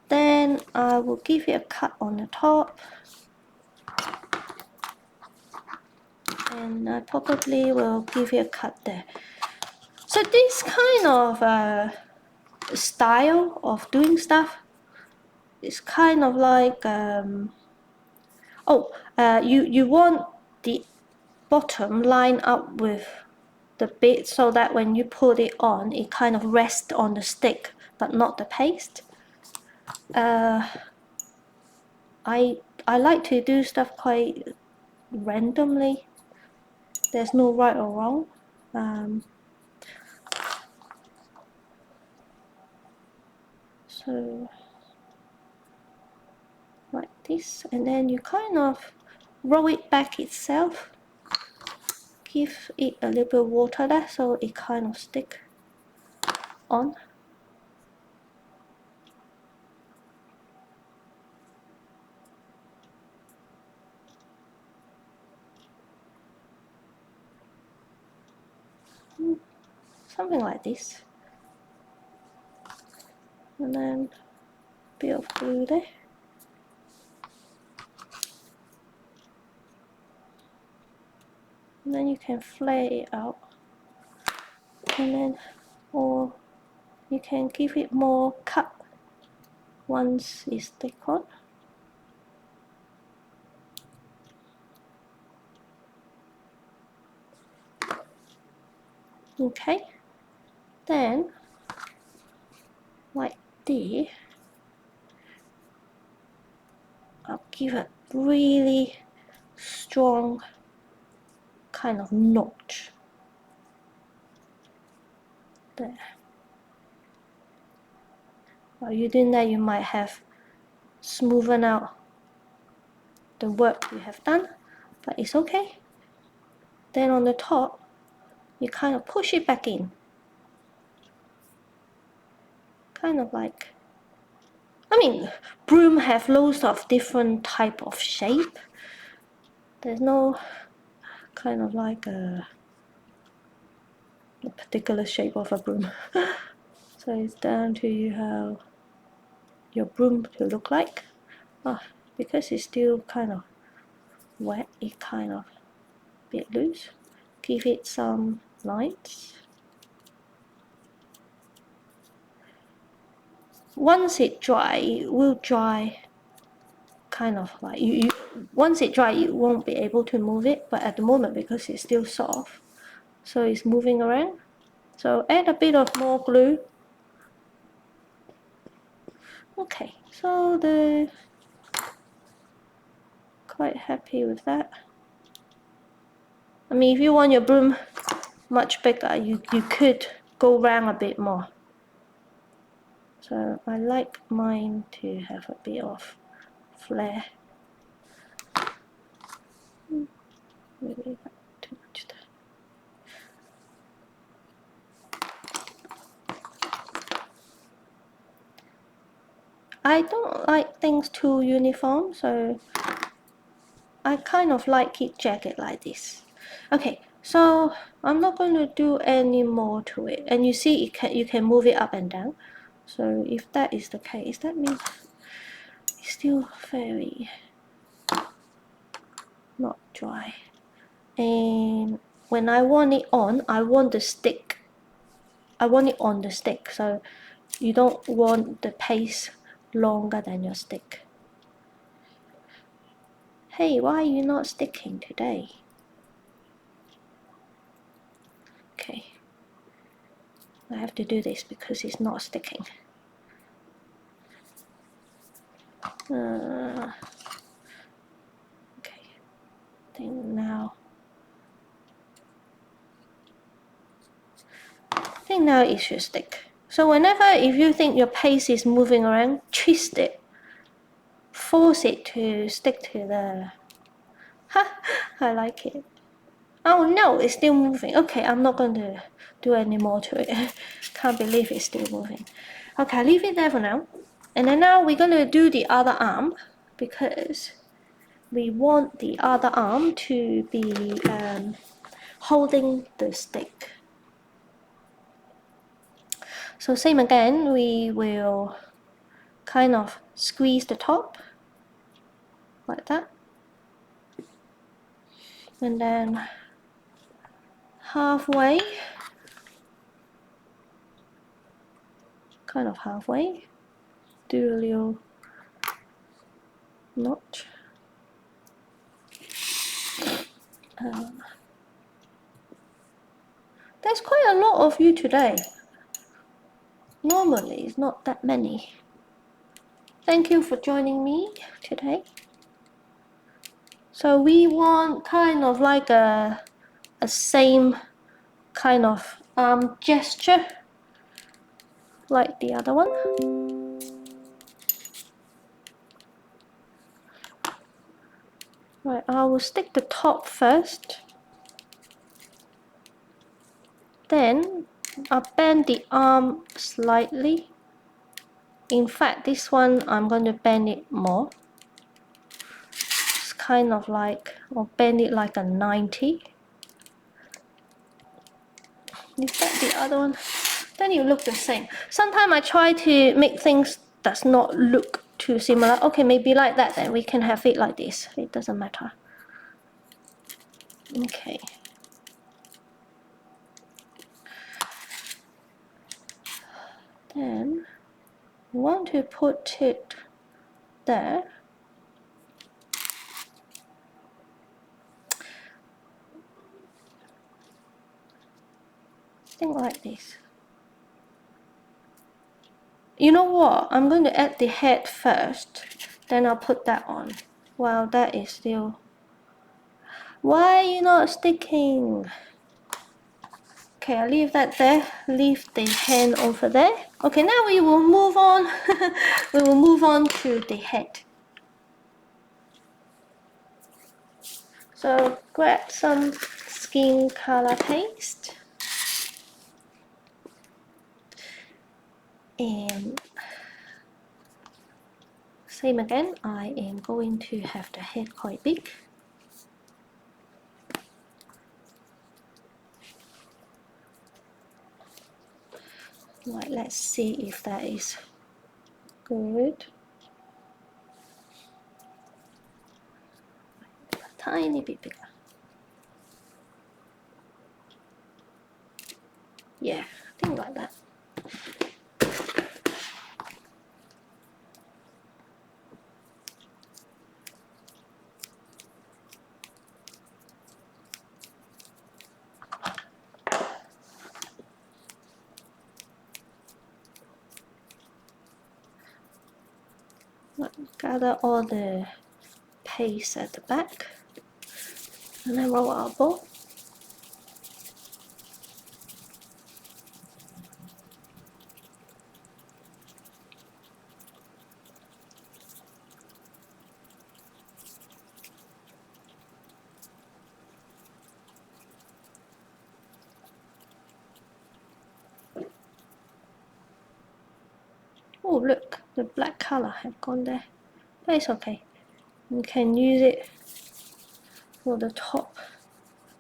Then I will give it a cut on the top, and I probably will give it a cut there. So this kind of style of doing stuff is kind of like you want the bottom line up with the bit, so that when you put it on, it kind of rests on the stick but not the paste. I like to do stuff quite randomly. There's no right or wrong. So like this, and then you kind of roll it back itself, give it a little bit of water there so it kind of stick on. something like this. And then a bit of glue there. And then you can flare it out. And then, or you can give it more cut once it's stick on. Okay, then like this, I'll give a really strong kind of notch there. While you're doing that, you might have smoothened out the work you have done, but it's okay. Then on the top, you kind of push it back in. Kind of like, I mean, broom have loads of different type of shape. There's no kind of like a particular shape of a broom. So it's down to you how your broom to look like. Because it's still kind of wet, it kind of a bit loose. Give it some lines. Once it dry, it will dry kind of like once it dry, you won't be able to move it, but at the moment because it's still soft, so it's moving around. So add a bit of more glue. Okay, so quite happy with that. I mean, if you want your broom much bigger, you could go round a bit more. So I like mine to have a bit of flare. Maybe too much there. I don't like things too uniform, so I kind of like it jagged like this. Okay, so I'm not going to do any more to it, and you see you can move it up and down. So if that is the case, that means it's still very not dry. And when I want it on, I want the stick. I want it on the stick, so you don't want the paste longer than your stick. Hey, why are you not sticking today? Okay, I have to do this because it's not sticking. Okay, I think now it should stick. So whenever if you think your paste is moving around, twist it. Force it to stick to the... I like it. Oh no, it's still moving. Okay, I'm not going to do any more to it. Can't believe it's still moving. Okay, I'll leave it there for now. And then now we're going to do the other arm because we want the other arm to be holding the stick. So same again, we will kind of squeeze the top like that. And then halfway, kind of halfway, do a little notch. There's quite a lot of you today. Normally, it's not that many. Thank you for joining me today. So we want kind of like a same kind of arm gesture like the other one. Right, I will stick the top first. Then I'll bend the arm slightly. In fact, this one I'm going to bend it more. It's kind of like, I'll bend it like a 90. Is that the other one? Then you look the same. Sometimes I try to make things does not look too similar. Okay, maybe like that, then we can have it like this. It doesn't matter. Okay. Then we want to put it there. Think like this. You know what? I'm going to add the head first, then I'll put that on. Wow, that is still... Why are you not sticking? Okay, I'll leave that there. Leave the hand over there. Okay, now we will move on. We will move on to the head. So grab some skin color paste. And same again, I am going to have the head quite big. Right, let's see if that is good. A tiny bit bigger. Yeah, I think like that. Gather all the paste at the back and then roll our ball. Oh look, the black color have gone there. But it's okay. You can use it for the top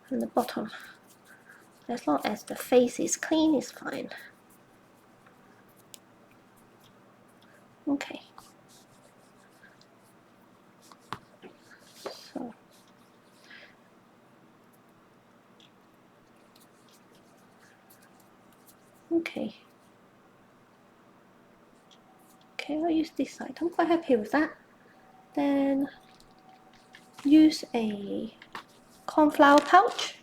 and the bottom. As long as the face is clean, it's fine. Okay. So okay. Okay, I'll use this side. I'm quite happy with that. Then use a cornflower pouch.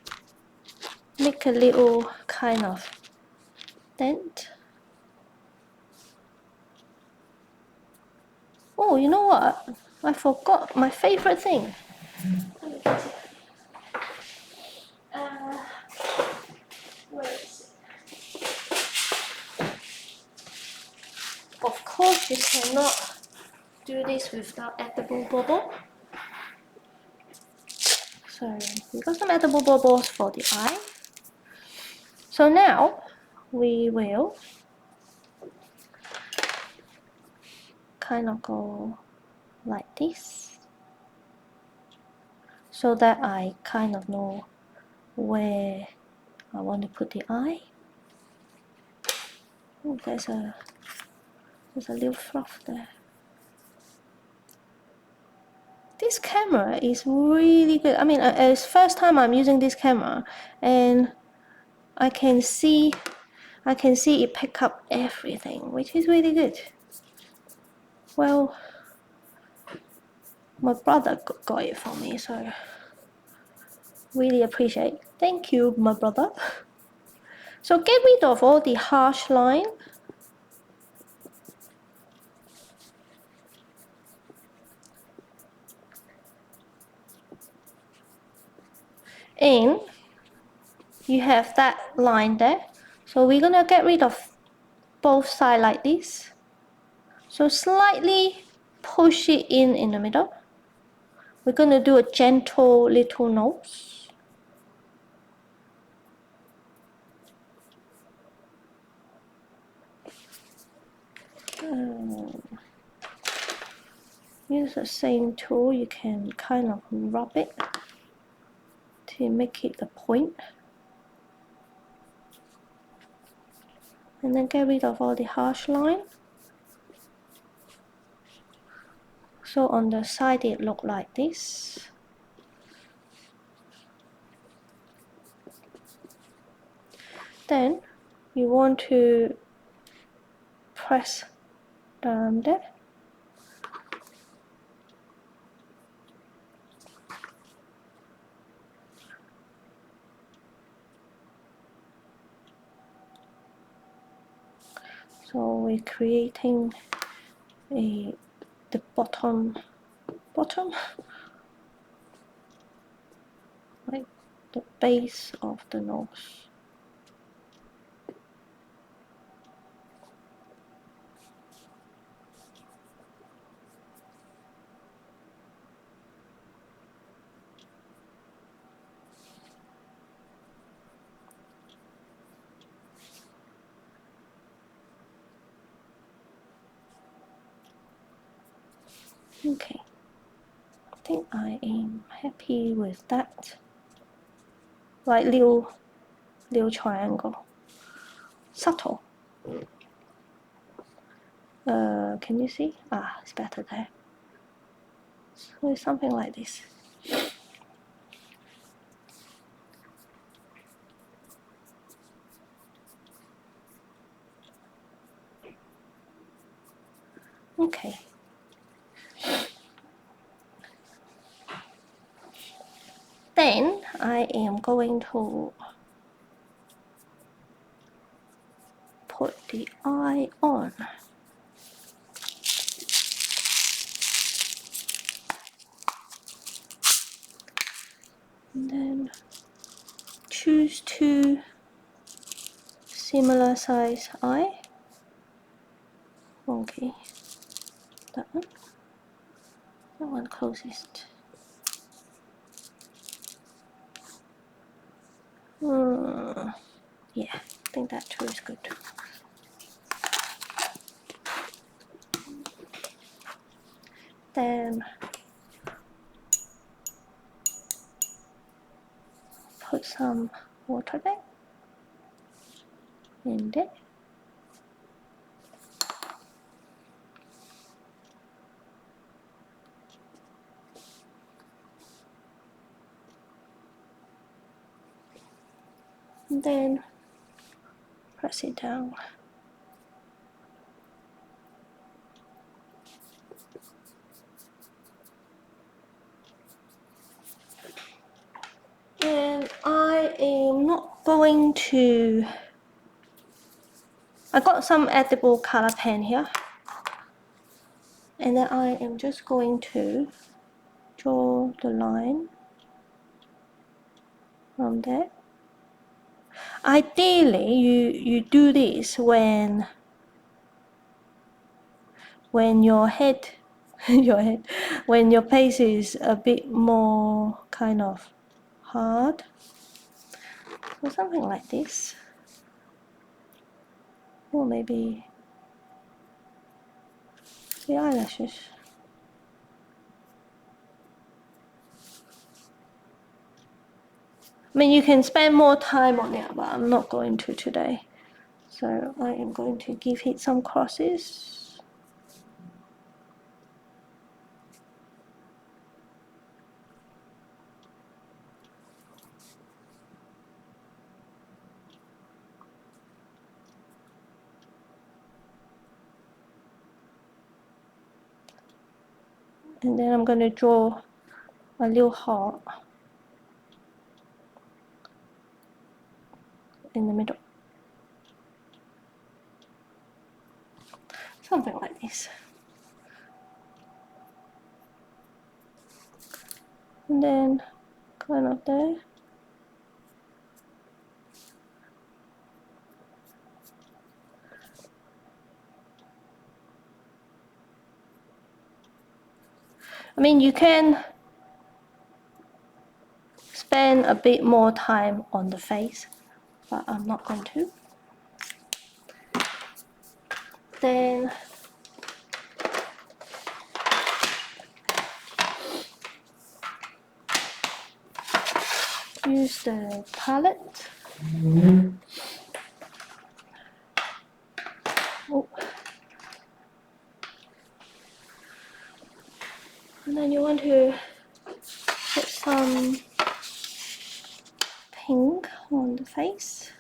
Make a little kind of dent. Oh, you know what? I forgot my favorite thing. Let me get it. Where is it? Of course, you cannot do this without edible bubble. So we got some edible bubbles for the eye. So now we will kind of go like this, so that I kind of know where I want to put the eye. Oh, there's a little fluff there. This camera is really good. I mean, it's first time I'm using this camera, and I can see it pick up everything, which is really good. Well, my brother got it for me, so really appreciate. Thank you, my brother. So get rid of all the harsh line. And you have that line there. So we're gonna get rid of both sides like this. So slightly push it in the middle. We're gonna do a gentle little nose. Use the same tool, you can kind of rub it to make it the point. and then get rid of all the harsh line. So on the side it look like this. Then you want to press down there. So we're creating the bottom, like the base of the nose. Okay, I think I am happy with that. Like little triangle, subtle. Can you see? Ah, it's better there. So it's something like this. Okay. Then I am going to put the eye on. And then choose two similar size eye. Okay, that one closest. Yeah, I think that two is good. Then put some water there in there. And then press it down. And I am not going to, I got some edible color pen here. And then I am just going to draw the line from there. Ideally, you do this when your head, when your face is a bit more kind of hard, or something like this, or maybe the eyelashes. I mean, you can spend more time on it, but I'm not going to today. So I am going to give it some crosses. And then I'm going to draw a little heart in the middle. Something like this. And then kind of there. I mean, you can spend a bit more time on the face, but I'm not going to. Then use the palette And then you want to put some pink on the face.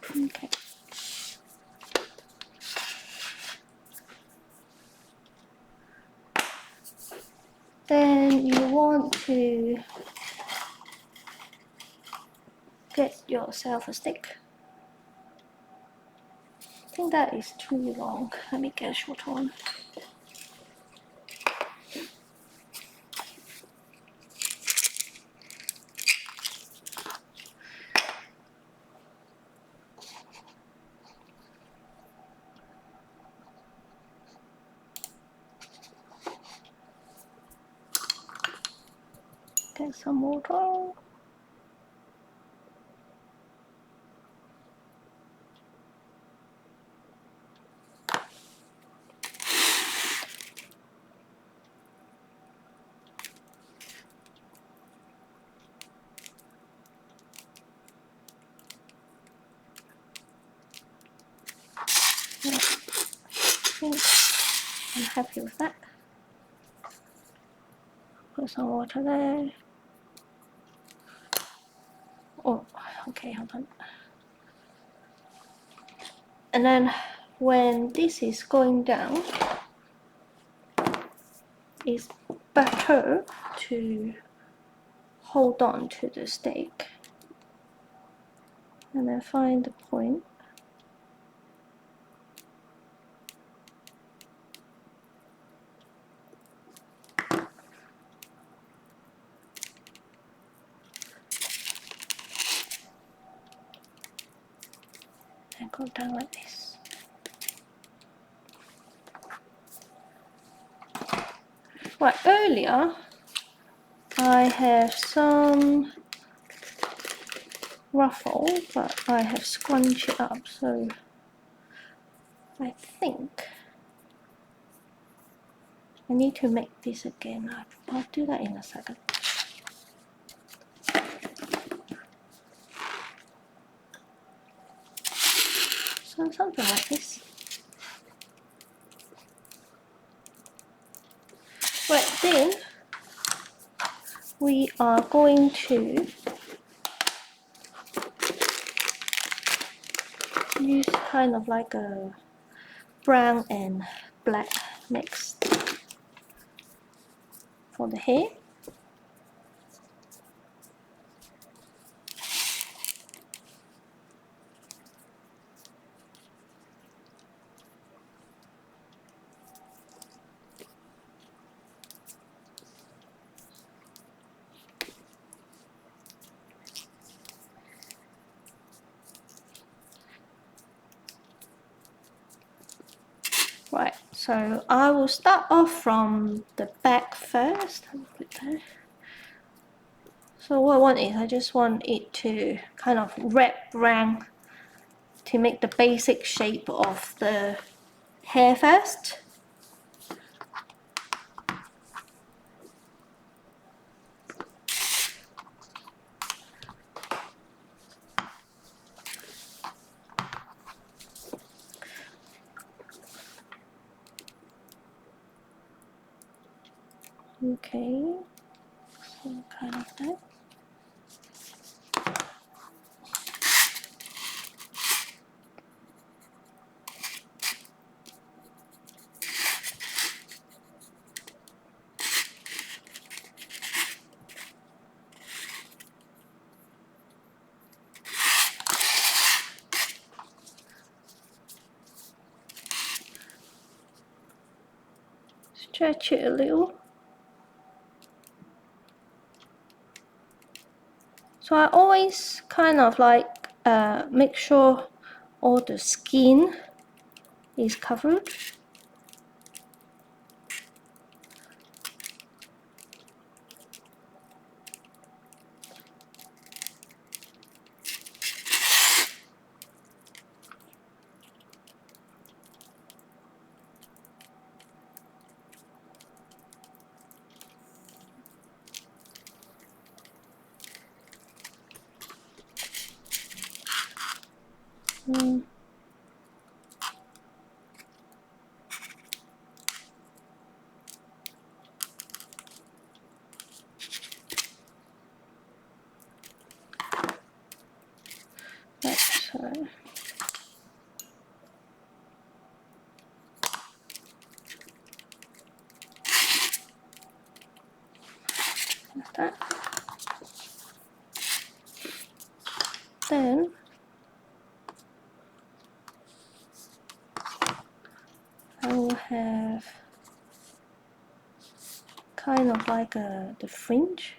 Okay. Then you want to get yourself a stick. I think that is too long. Let me get a short one. Get some water. I think I'm happy with that. Put some water there. Oh, okay, hold on. And then when this is going down, it's better to hold on to the stick and then find the point. And go down like this. Right, earlier I have some ruffle, but I have scrunched it up, so I think I need to make this again. I'll do that in a second. So something like this. Right, then we are going to use kind of like a brown and black mix for the hair. Right, so I will start off from the back first. So what I want is, I just want it to kind of wrap around to make the basic shape of the hair first. Okay, so kind of that. stretch it a little. So I always kind of like make sure all the skin is covered. That's like that. Then I will have kind of like the fringe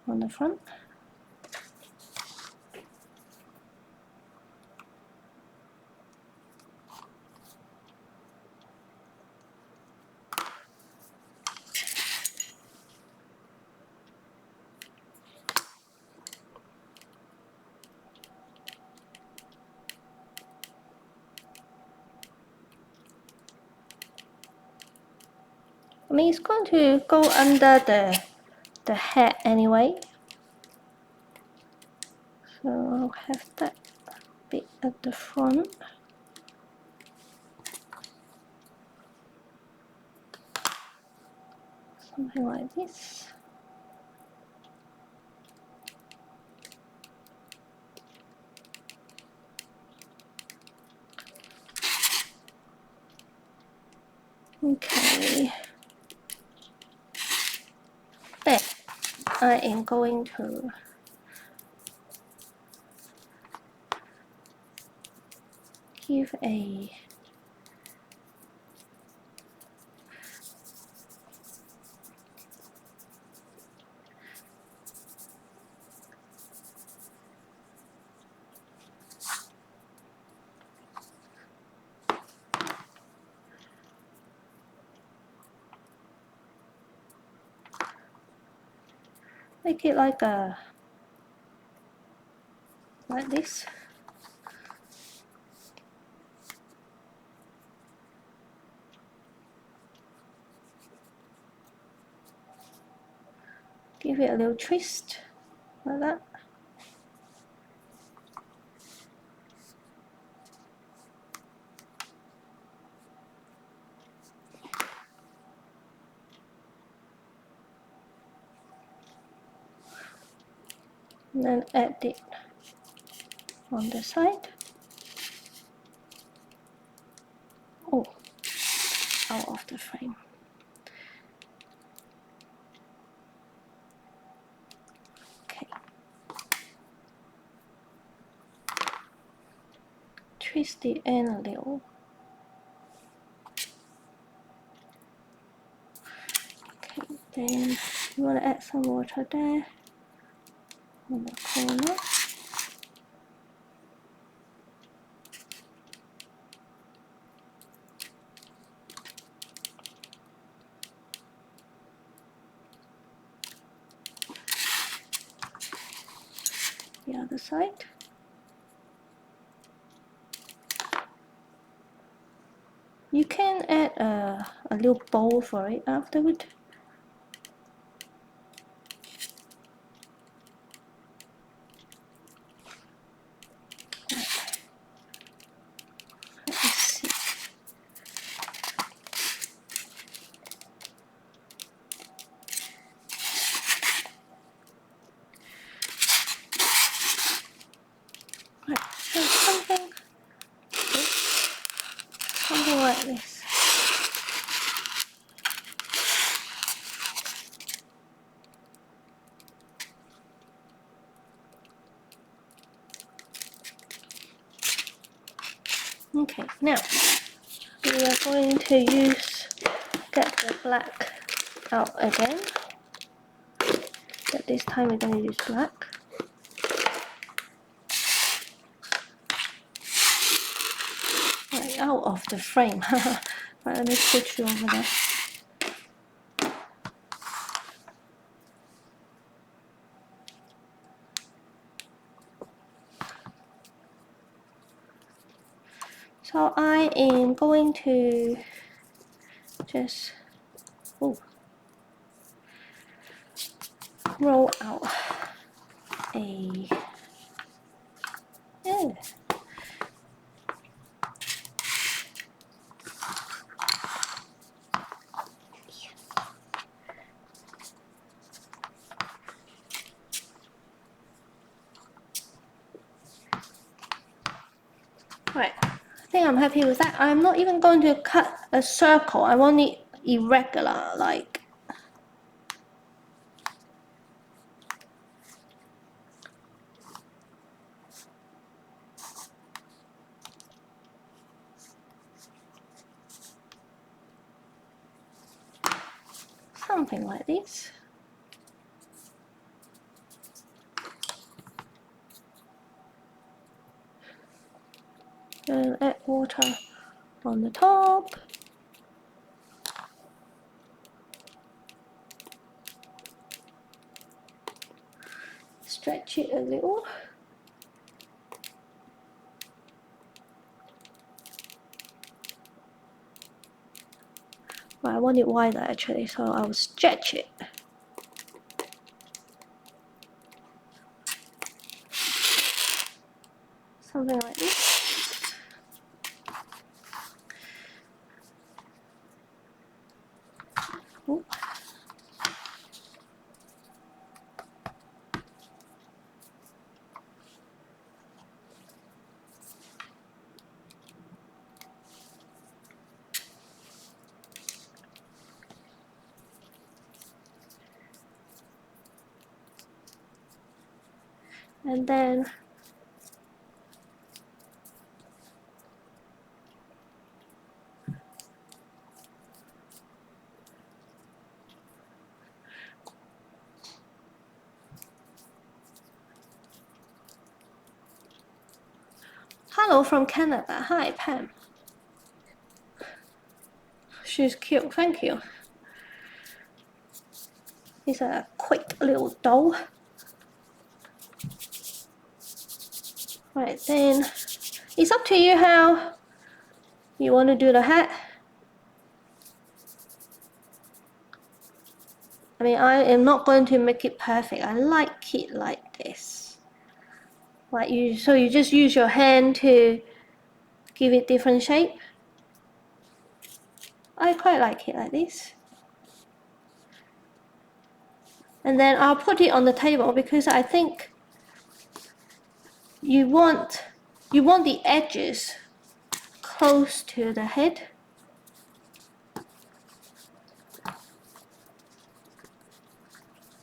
on the front. I mean, it's going to go under the head anyway. So I'll have that bit at the front. Something like this. Okay. Then I am going to give a make it like this. Give it a little twist like that. And then add it on the side. Oh, out of the frame. Okay. Twist the end a little. Okay, then you want to add some water there on the corner. The other side. You can add a little bowl for it afterward. Let's see. Right, so something like this. Okay, now we are going to use get the black out again. But this time we're going to use black. Right, out of the frame. Right, let me put you over there. So I am going to just roll out a right. I think I'm happy with that. I'm not even going to cut a circle. I want it irregular, like. Something like this. And add water on the top. Stretch it a little. Well, I want it wider actually, so I'll stretch it. Something like this. Ooh. And then hello from Canada. Hi, Pam. She's cute, thank you. He's a quick little doll. Right, then it's up to you how you want to do the hat. I mean, I am not going to make it perfect. I like it like this. Like you, so you just use your hand to give it different shape. I quite like it like this. And then I'll put it on the table because I think you want the edges close to the head.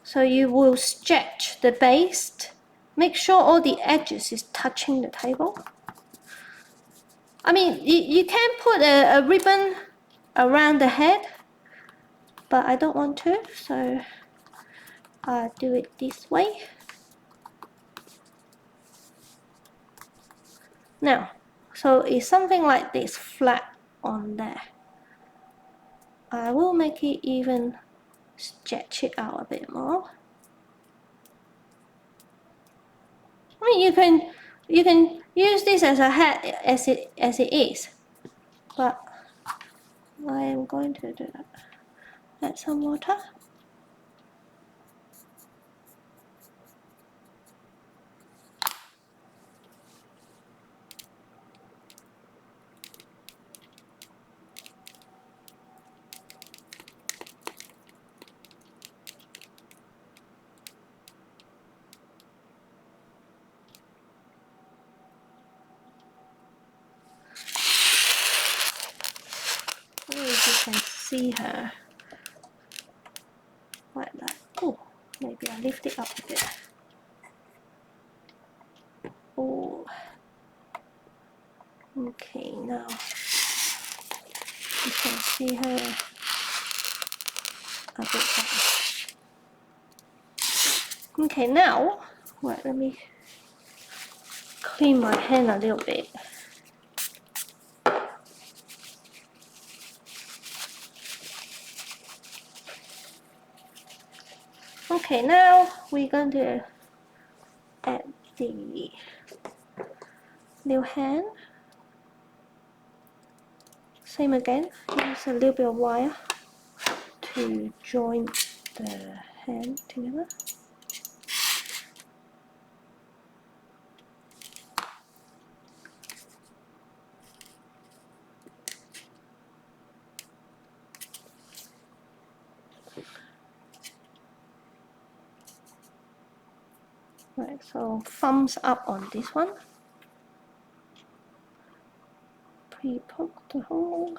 So you will stretch the base. Make sure all the edges is touching the table. I mean, you can put a ribbon around the head, but I don't want to, so I'll do it this way. Now, so it's something like this, flat on there. I will make it even stretch it out a bit more. I mean, you can use this as a hat as it is, but I am going to do that. Add some water. If you can see her like that. Oh, maybe I lift it up a bit. Oh, okay, now you can see her a bit better. Okay, now, wait, let me clean my hand a little bit. Okay, now we're going to add the new hand. Same again, use a little bit of wire to join the hand together. Right, so thumbs up on this one. Pre-poke the hole.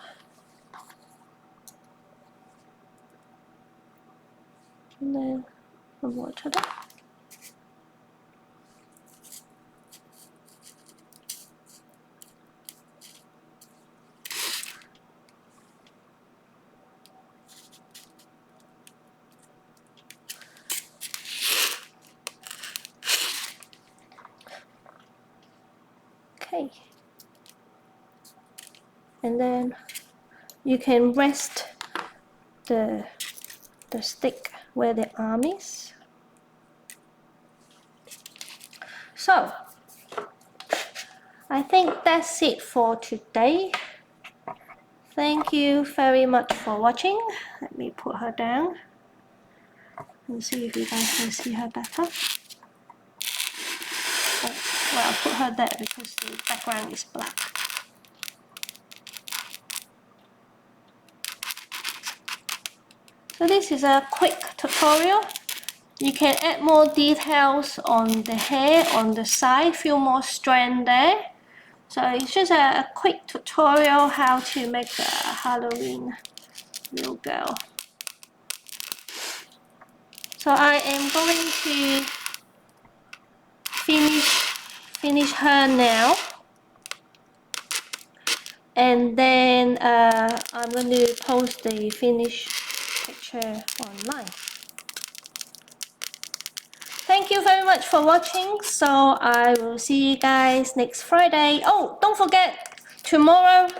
And then some water there. Okay. And then you can rest the stick where the arm is. So, I think that's it for today. Thank you very much for watching. Let me put her down and see if you guys can see her better. Oh, well, I'll put her there because the background is black. So this is a quick tutorial. You can add more details on the hair, on the side, feel more strand there. So it's just a quick tutorial how to make a Halloween little girl. So I am going to finish her now, and then I'm going to post the finished picture online. Thank you very much for watching. So I will see you guys next Friday. Oh, don't forget tomorrow.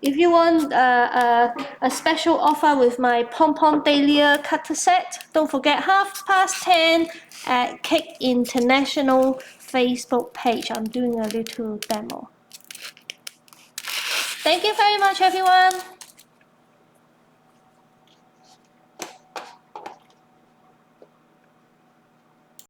If you want a special offer with my Pom Pom Dahlia cutter set, don't forget 10:30 at Chik International Facebook page. I'm doing a little demo. Thank you very much, everyone.